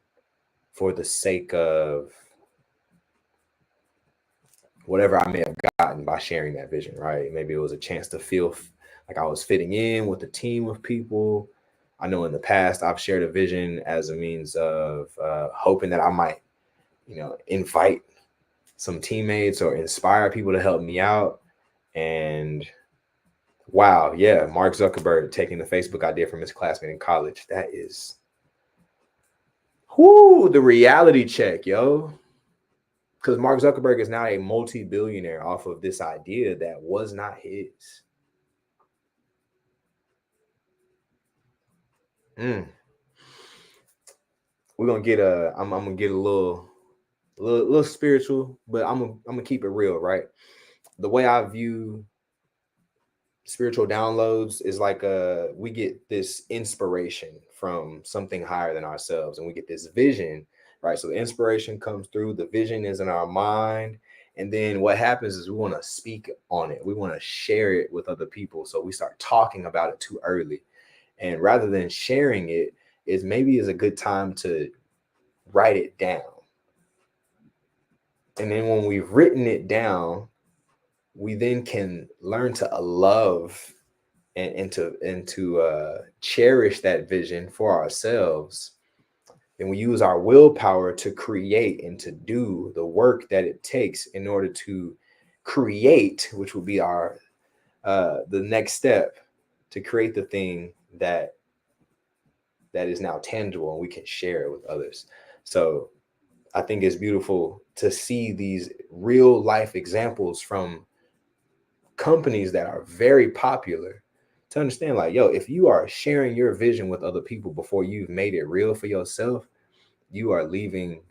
Speaker 1: for the sake of whatever I may have gotten by sharing that vision, right? Maybe it was a chance to feel like I was fitting in with a team of people. I know in the past I've shared a vision as a means of hoping that I might invite some teammates or inspire people to help me out. And wow, yeah, Mark Zuckerberg taking the Facebook idea from his classmate in college. That is the reality check, yo. Because Mark Zuckerberg is now a multi-billionaire off of this idea that was not his. We're gonna get I'm gonna get a little spiritual, but I'm gonna keep it real, right? The way I view spiritual downloads is like we get this inspiration from something higher than ourselves, and we get this vision, right? So the inspiration comes through, the vision is in our mind, and then what happens is we want to speak on it, we want to share it with other people. So we start talking about it too early, and rather than sharing it, is a good time to write it down. And then when we've written it down, we then can learn to love and to cherish that vision for ourselves. And we use our willpower to create and to do the work that it takes in order to create, which will be our the next step, to create the thing that is now tangible and we can share it with others. So I think it's beautiful to see these real life examples from companies that are very popular, to understand like, yo, if you are sharing your vision with other people before you've made it real for yourself, you are running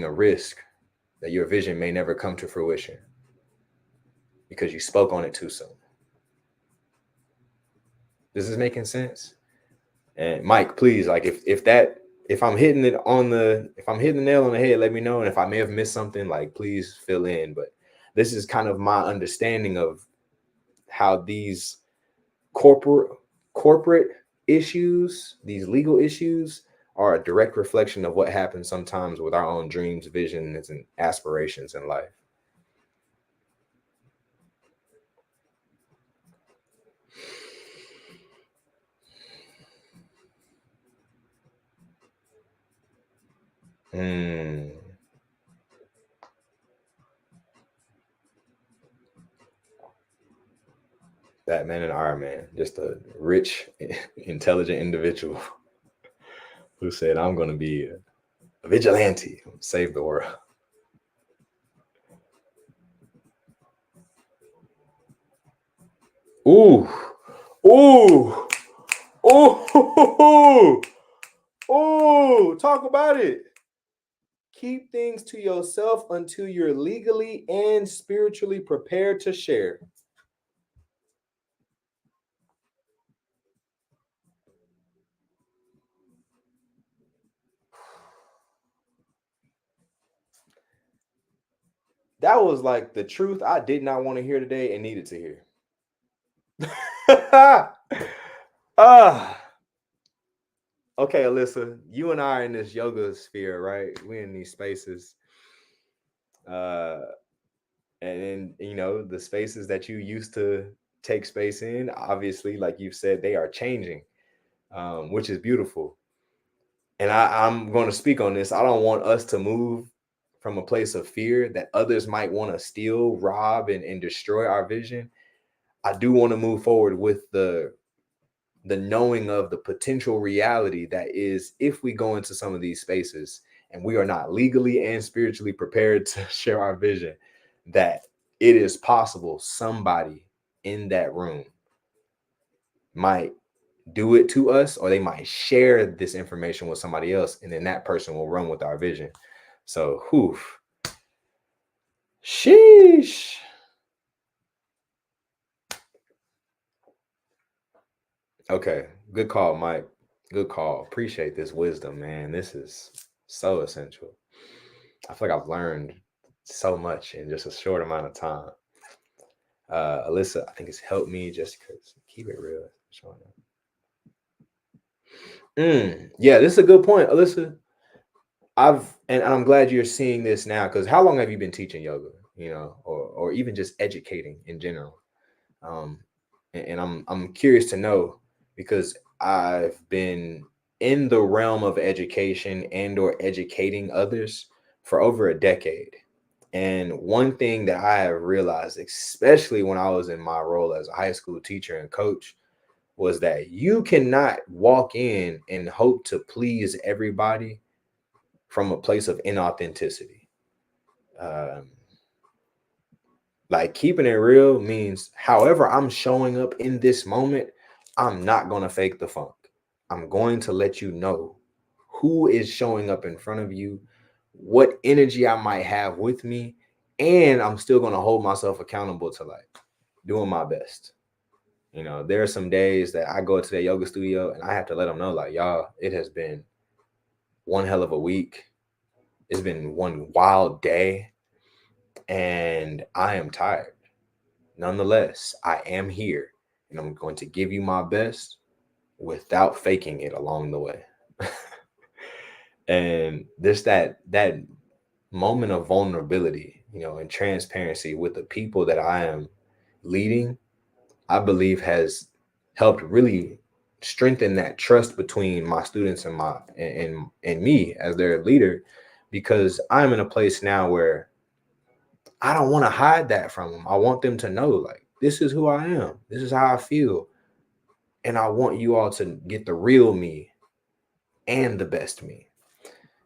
Speaker 1: a risk that your vision may never come to fruition because you spoke on it too soon. This is making sense. And Mike, please, like if I'm hitting the nail on the head, let me know. And if I may have missed something, like, please fill in. But this is kind of my understanding of how these corporate issues, these legal issues, are a direct reflection of what happens sometimes with our own dreams, visions, and aspirations in life. Batman and Iron Man, just a rich, intelligent individual who said, I'm going to be a vigilante, save the world. Ooh, talk about it. Keep things to yourself until you're legally and spiritually prepared to share. That was like the truth I did not want to hear today and needed to hear. Okay, Alyssa, you and I are in this yoga sphere, right? We're in these spaces. And then, the spaces that you used to take space in, obviously, like you've said, they are changing, which is beautiful. And I'm going to speak on this. I don't want us to move from a place of fear that others might want to steal, rob, and destroy our vision. I do want to move forward with the knowing of the potential reality that is, if we go into some of these spaces and we are not legally and spiritually prepared to share our vision, that it is possible somebody in that room might do it to us, or they might share this information with somebody else, and then that person will run with our vision. So, sheesh. Okay, good call, Mike. Good call. Appreciate this wisdom, man. This is so essential. I feel like I've learned so much in just a short amount of time. Alyssa, I think it's helped me just because keep it real. Yeah, this is a good point, Alyssa. And I'm glad you're seeing this now, because how long have you been teaching yoga, or even just educating in general? And I'm curious to know, because I've been in the realm of education and or educating others for over a decade. And one thing that I have realized, especially when I was in my role as a high school teacher and coach, was that you cannot walk in and hope to please everybody from a place of inauthenticity. Um, like keeping it real means however I'm showing up in this moment, I'm not going to fake the funk. I'm going to let you know who is showing up in front of you, what energy I might have with me, and I'm still going to hold myself accountable to like doing my best. You know, there are some days that I go to the yoga studio and I have to let them know, like, y'all, it has been one hell of a week. It's been one wild day and I am tired. Nonetheless, I am here and I'm going to give you my best without faking it along the way. And there's that moment of vulnerability, you know, and transparency with the people that I am leading, I believe has helped really strengthen that trust between my students and and me as their leader, because I'm in a place now where I don't want to hide that from them. I want them to know, like, this is who I am. This is how I feel. And I want you all to get the real me and the best me.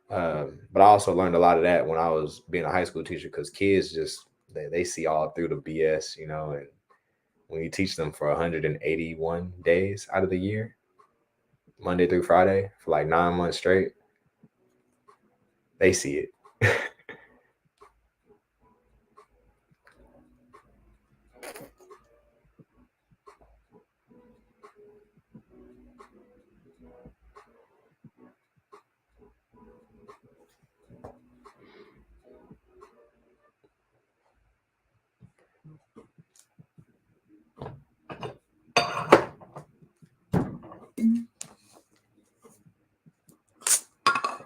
Speaker 1: But I also learned a lot of that when I was being a high school teacher, because kids just, they see all through the BS, you know, and when you teach them for 181 days out of the year, Monday through Friday, for like 9 months straight, they see it.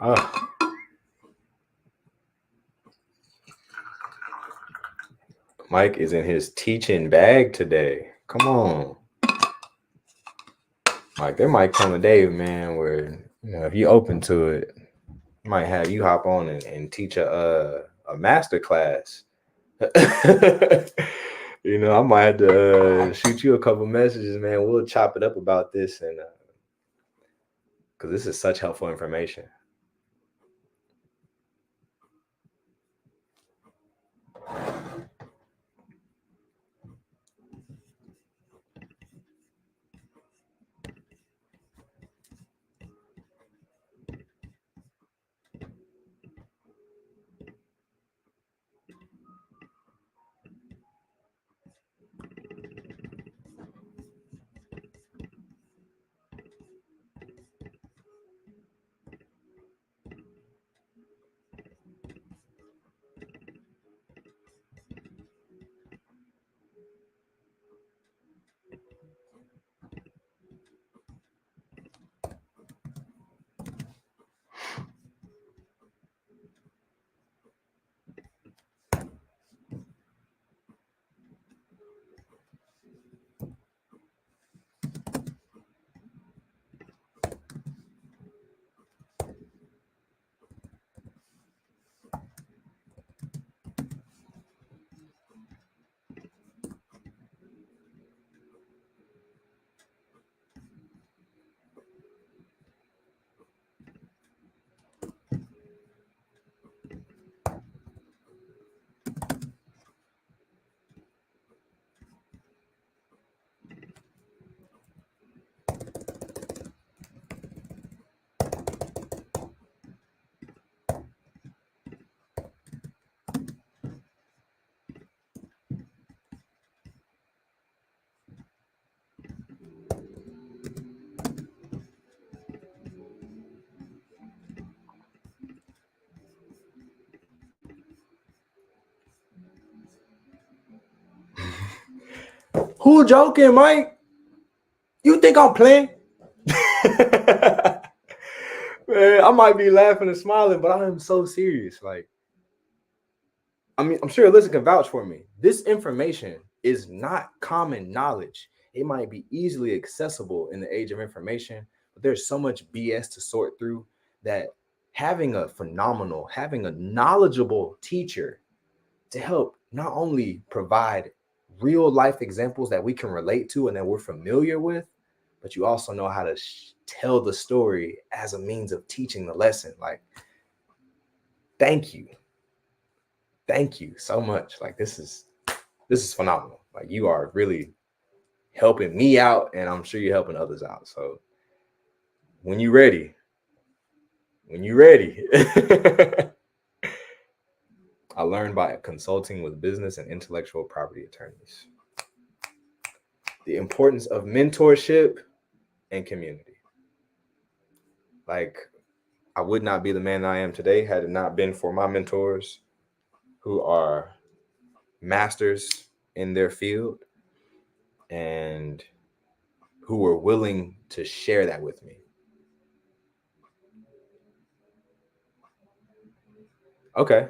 Speaker 1: Oh. Mike is in his teaching bag today. Come on. Mike, there might come a day, man, where, you know, if you're open to it, might have you hop on and teach a master class. You know, I might have to shoot you a couple messages, man. We'll chop it up about this, and because this is such helpful information. Who joking, Mike? You think I'm playing? Man, I might be laughing and smiling, but I am so serious. Like, I mean, I'm sure Alyssa can vouch for me. This information is not common knowledge. It might be easily accessible in the age of information, but but there's so much BS to sort through that having a knowledgeable teacher to help not only provide real life examples that we can relate to and that we're familiar with, but you also know how to tell the story as a means of teaching the lesson. Like, thank you so much. Like, this is phenomenal. Like, you are really helping me out, and I'm sure you're helping others out. So when you're ready, I learned by consulting with business and intellectual property attorneys the importance of mentorship and community. Like, I would not be the man I am today had it not been for my mentors who are masters in their field and who were willing to share that with me. Okay.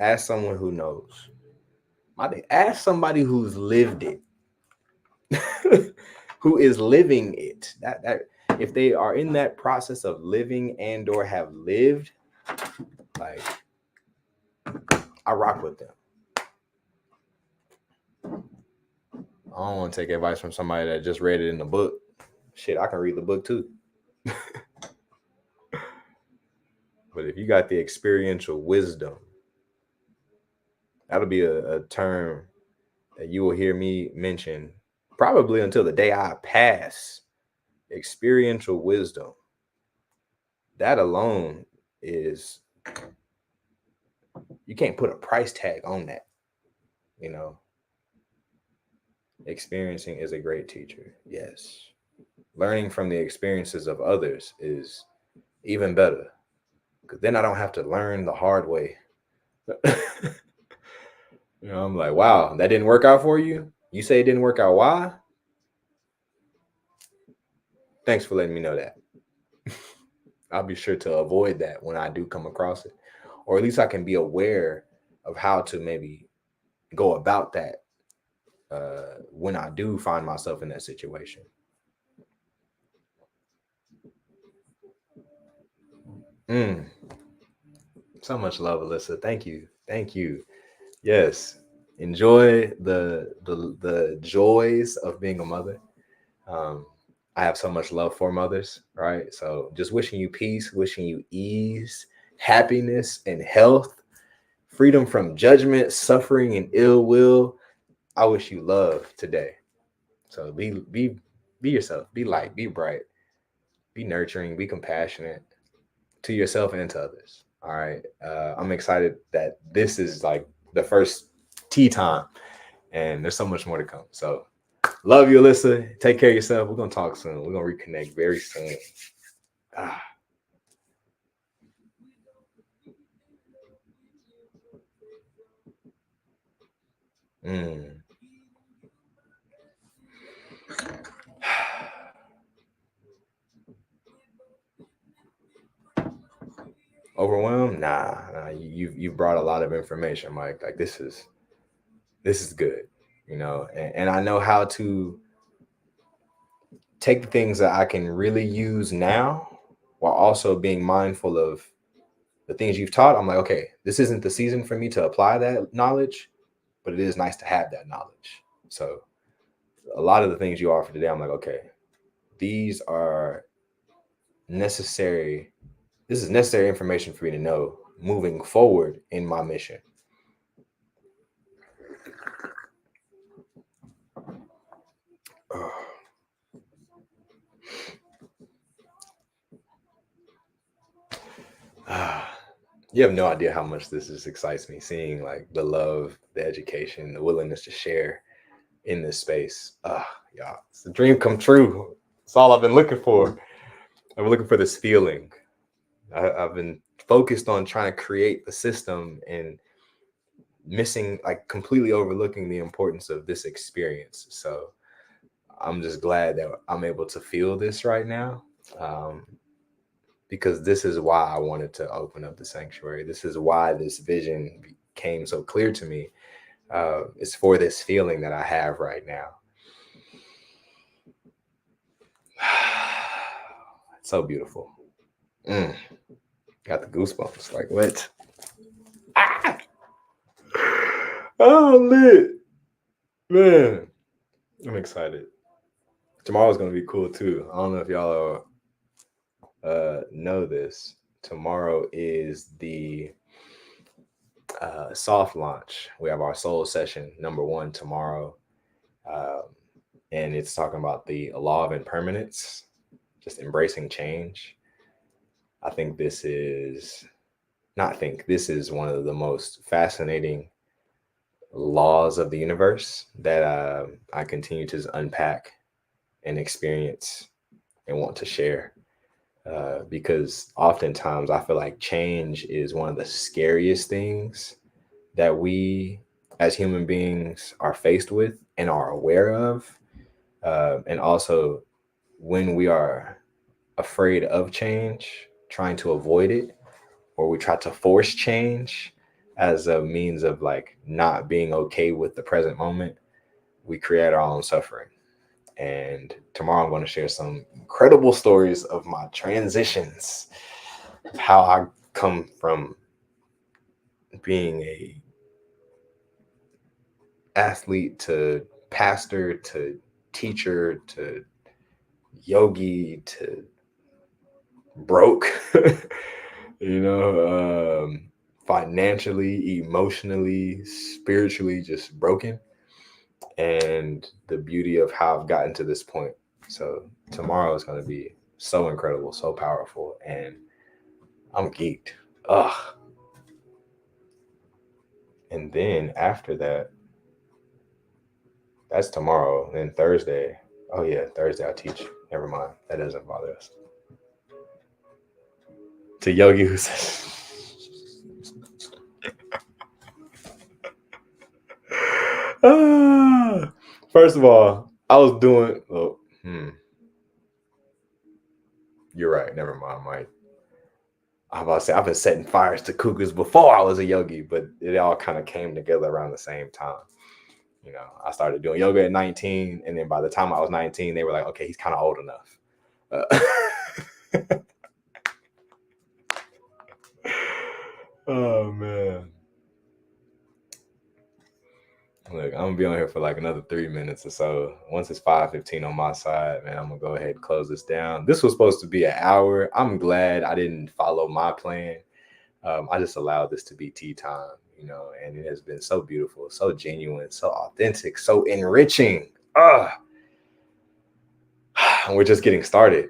Speaker 1: Ask someone who knows. Ask somebody who's lived it, who is living it. That if they are in that process of living and or have lived, like, I rock with them. I don't want to take advice from somebody that just read it in the book. Shit, I can read the book too. But if you got the experiential wisdom, that'll be a term that you will hear me mention probably until the day I pass. Experiential wisdom. That alone is, you can't put a price tag on that, you know. Experiencing is a great teacher. Yes. Learning from the experiences of others is even better, because then I don't have to learn the hard way. You know, I'm like, wow, that didn't work out for you? You say it didn't work out. Why? Thanks for letting me know that. I'll be sure to avoid that when I do come across it. Or at least I can be aware of how to maybe go about that when I do find myself in that situation. So much love, Alyssa. Thank you. Yes. Enjoy the joys of being a mother. I have so much love for mothers, right? So just wishing you peace, wishing you ease, happiness, and health, freedom from judgment, suffering, and ill will. I wish you love today. So be yourself, be light, be bright, be nurturing, be compassionate to yourself and to others. All right. I'm excited that this is like the first tea time, and there's so much more to come. So love you, Alyssa. Take care of yourself. We're gonna talk soon. We're gonna reconnect very soon. Overwhelmed? Nah. You've brought a lot of information, Mike. Like, this is good, you know, and I know how to take the things that I can really use now while also being mindful of the things you've taught. I'm like, okay, this isn't the season for me to apply that knowledge, but it is nice to have that knowledge. So a lot of the things you offer today, I'm like, okay, these are necessary. This is necessary information for me to know moving forward in my mission. You have no idea how much this just excites me, seeing like the love, the education, the willingness to share in this space. Y'all, it's a dream come true. It's all I've been looking for. I've been looking for this feeling. I've been focused on trying to create the system and missing, like completely overlooking the importance of this experience. So I'm just glad that I'm able to feel this right now. Because this is why I wanted to open up the sanctuary. This is why this vision became so clear to me. It's for this feeling that I have right now. It's so beautiful. Got the goosebumps. Like, what? Ah! Oh, lit. Man, I'm excited. Tomorrow's going to be cool too. I don't know if y'all know this. Tomorrow is the soft launch. We have our soul session #1 tomorrow. And it's talking about the law of impermanence, just embracing change. I think this is one of the most fascinating laws of the universe that I continue to unpack and experience and want to share. Because oftentimes I feel like change is one of the scariest things that we as human beings are faced with and are aware of. And also, when we are afraid of change, trying to avoid it, or we try to force change as a means of like not being okay with the present moment, we create our own suffering. And tomorrow I'm going to share some incredible stories of my transitions, of how I come from being a athlete to pastor to teacher to yogi to broke, financially, emotionally, spiritually, just broken. And the beauty of how I've gotten to this point. So tomorrow is going to be so incredible, so powerful, and I'm geeked. Ugh. And then after that, that's tomorrow. Then Thursday. Oh yeah, Thursday I teach. Never mind. That doesn't bother us. To Yogi who says first of all, I was doing you're right, never mind, Mike. I'm about to say I've been setting fires to cuckoos before I was a yogi, but it all kind of came together around the same time. I started doing yoga at 19, and then by the time I was 19, they were like, okay, he's kind of old enough. Oh man. Look, I'm gonna be on here for like another 3 minutes or so. Once it's 5:15 on my side, man, I'm gonna go ahead and close this down. This was supposed to be an hour. I'm glad I didn't follow my plan. I just allowed this to be tea time, and it has been so beautiful, so genuine, so authentic, so enriching. And we're just getting started.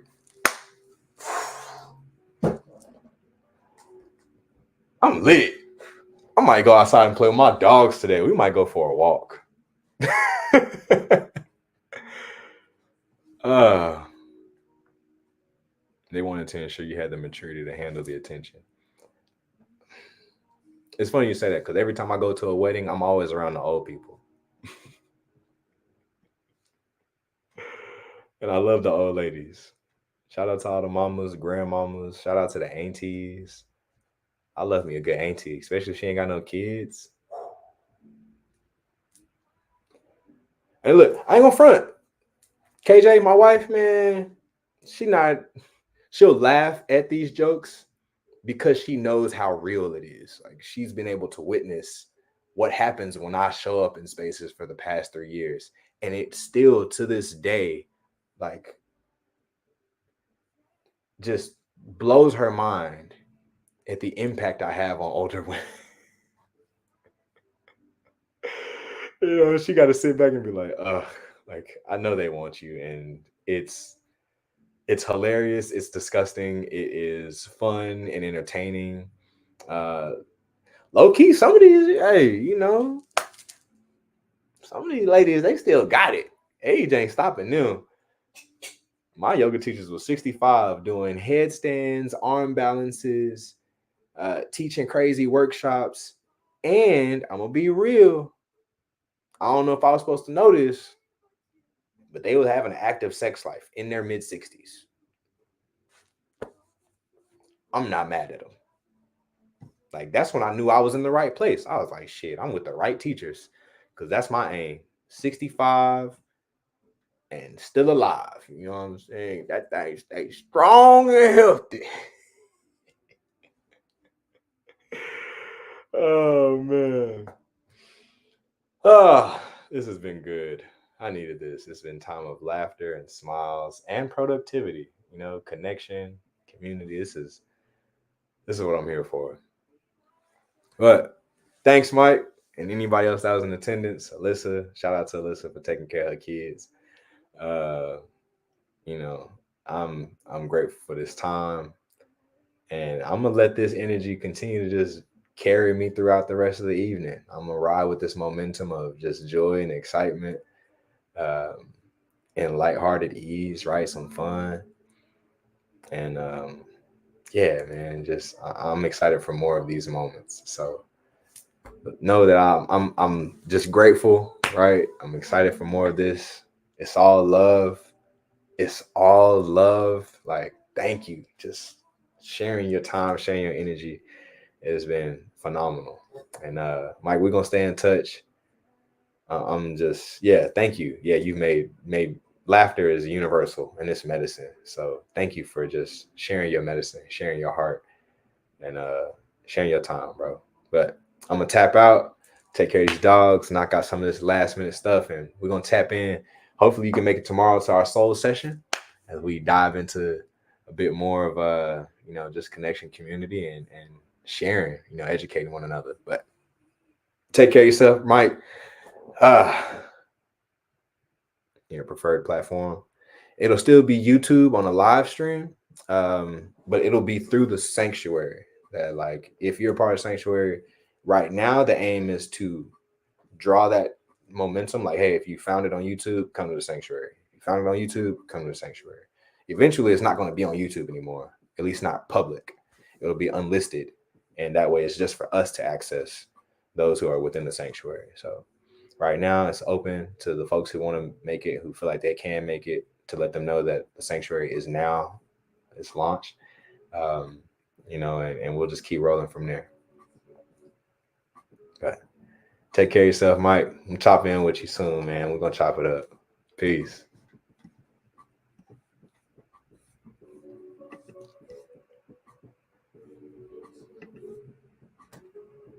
Speaker 1: I'm lit. I might go outside and play with my dogs today. We might go for a walk. They wanted to ensure you had the maturity to handle the attention. It's funny you say that because every time I go to a wedding, I'm always around the old people. And I love the old ladies. Shout out to all the mamas, grandmamas. Shout out to the aunties. I love me a good auntie, especially if she ain't got no kids. And look, I ain't gonna front. KJ, my wife, man, she'll laugh at these jokes because she knows how real it is. Like, she's been able to witness what happens when I show up in spaces for the past 3 years. And it still, to this day, like, just blows her mind at the impact I have on older women. She got to sit back and be like, ugh, like, I know they want you. And it's hilarious. It's disgusting. It is fun and entertaining. Low key, some of these, some of these ladies, they still got it. Age ain't stopping them. My yoga teachers was 65 doing headstands, arm balances, teaching crazy workshops. And I'm going to be real. I don't know if I was supposed to know this, but they was having an active sex life in their mid-60s. I'm not mad at them. Like, that's when I knew I was in the right place. I was like, shit, I'm with the right teachers. because that's my aim. 65 and still alive. You know what I'm saying? That thing stays strong and healthy. Oh man. Oh, this has been good. I needed this. It's been time of laughter and smiles and productivity, connection, community. This is what I'm here for. But thanks, Mike, and anybody else that was in attendance. Alyssa, shout out to Alyssa for taking care of her kids. I'm grateful for this time, and I'm gonna let this energy continue to just carry me throughout the rest of the evening. I'm gonna ride with this momentum of just joy and excitement, and lighthearted ease, right? Some fun, and yeah, man, I'm excited for more of these moments. So know that I'm just grateful, right? I'm excited for more of this. It's all love. It's all love. Like, thank you. Just sharing your time, sharing your energy. It has been phenomenal. And Mike, we're gonna stay in touch. Thank you. Yeah, you've made laughter is universal and it's medicine. So thank you for just sharing your medicine, sharing your heart, and sharing your time, bro. But I'm gonna tap out, take care of these dogs, knock out some of this last minute stuff, and we're gonna tap in. Hopefully you can make it tomorrow to our soul session as we dive into a bit more of just connection, community, and sharing, educating one another. But take care of yourself, Mike. Your preferred platform. It'll still be YouTube on a live stream, but it'll be through the sanctuary. That, like, if you're a part of sanctuary right now, the aim is to draw that momentum. Like, hey, if you found it on YouTube, come to the sanctuary. If you found it on YouTube, come to the sanctuary. Eventually, it's not going to be on YouTube anymore, at least not public. It'll be unlisted, and that way it's just for us to access those who are within the sanctuary. So right now it's open to the folks who want to make it, who feel like they can make it, to let them know that the sanctuary is now, it's launched, and we'll just keep rolling from there. Okay. Take care of yourself, Mike. I'm chopping in with you soon, man. We're going to chop it up. Peace.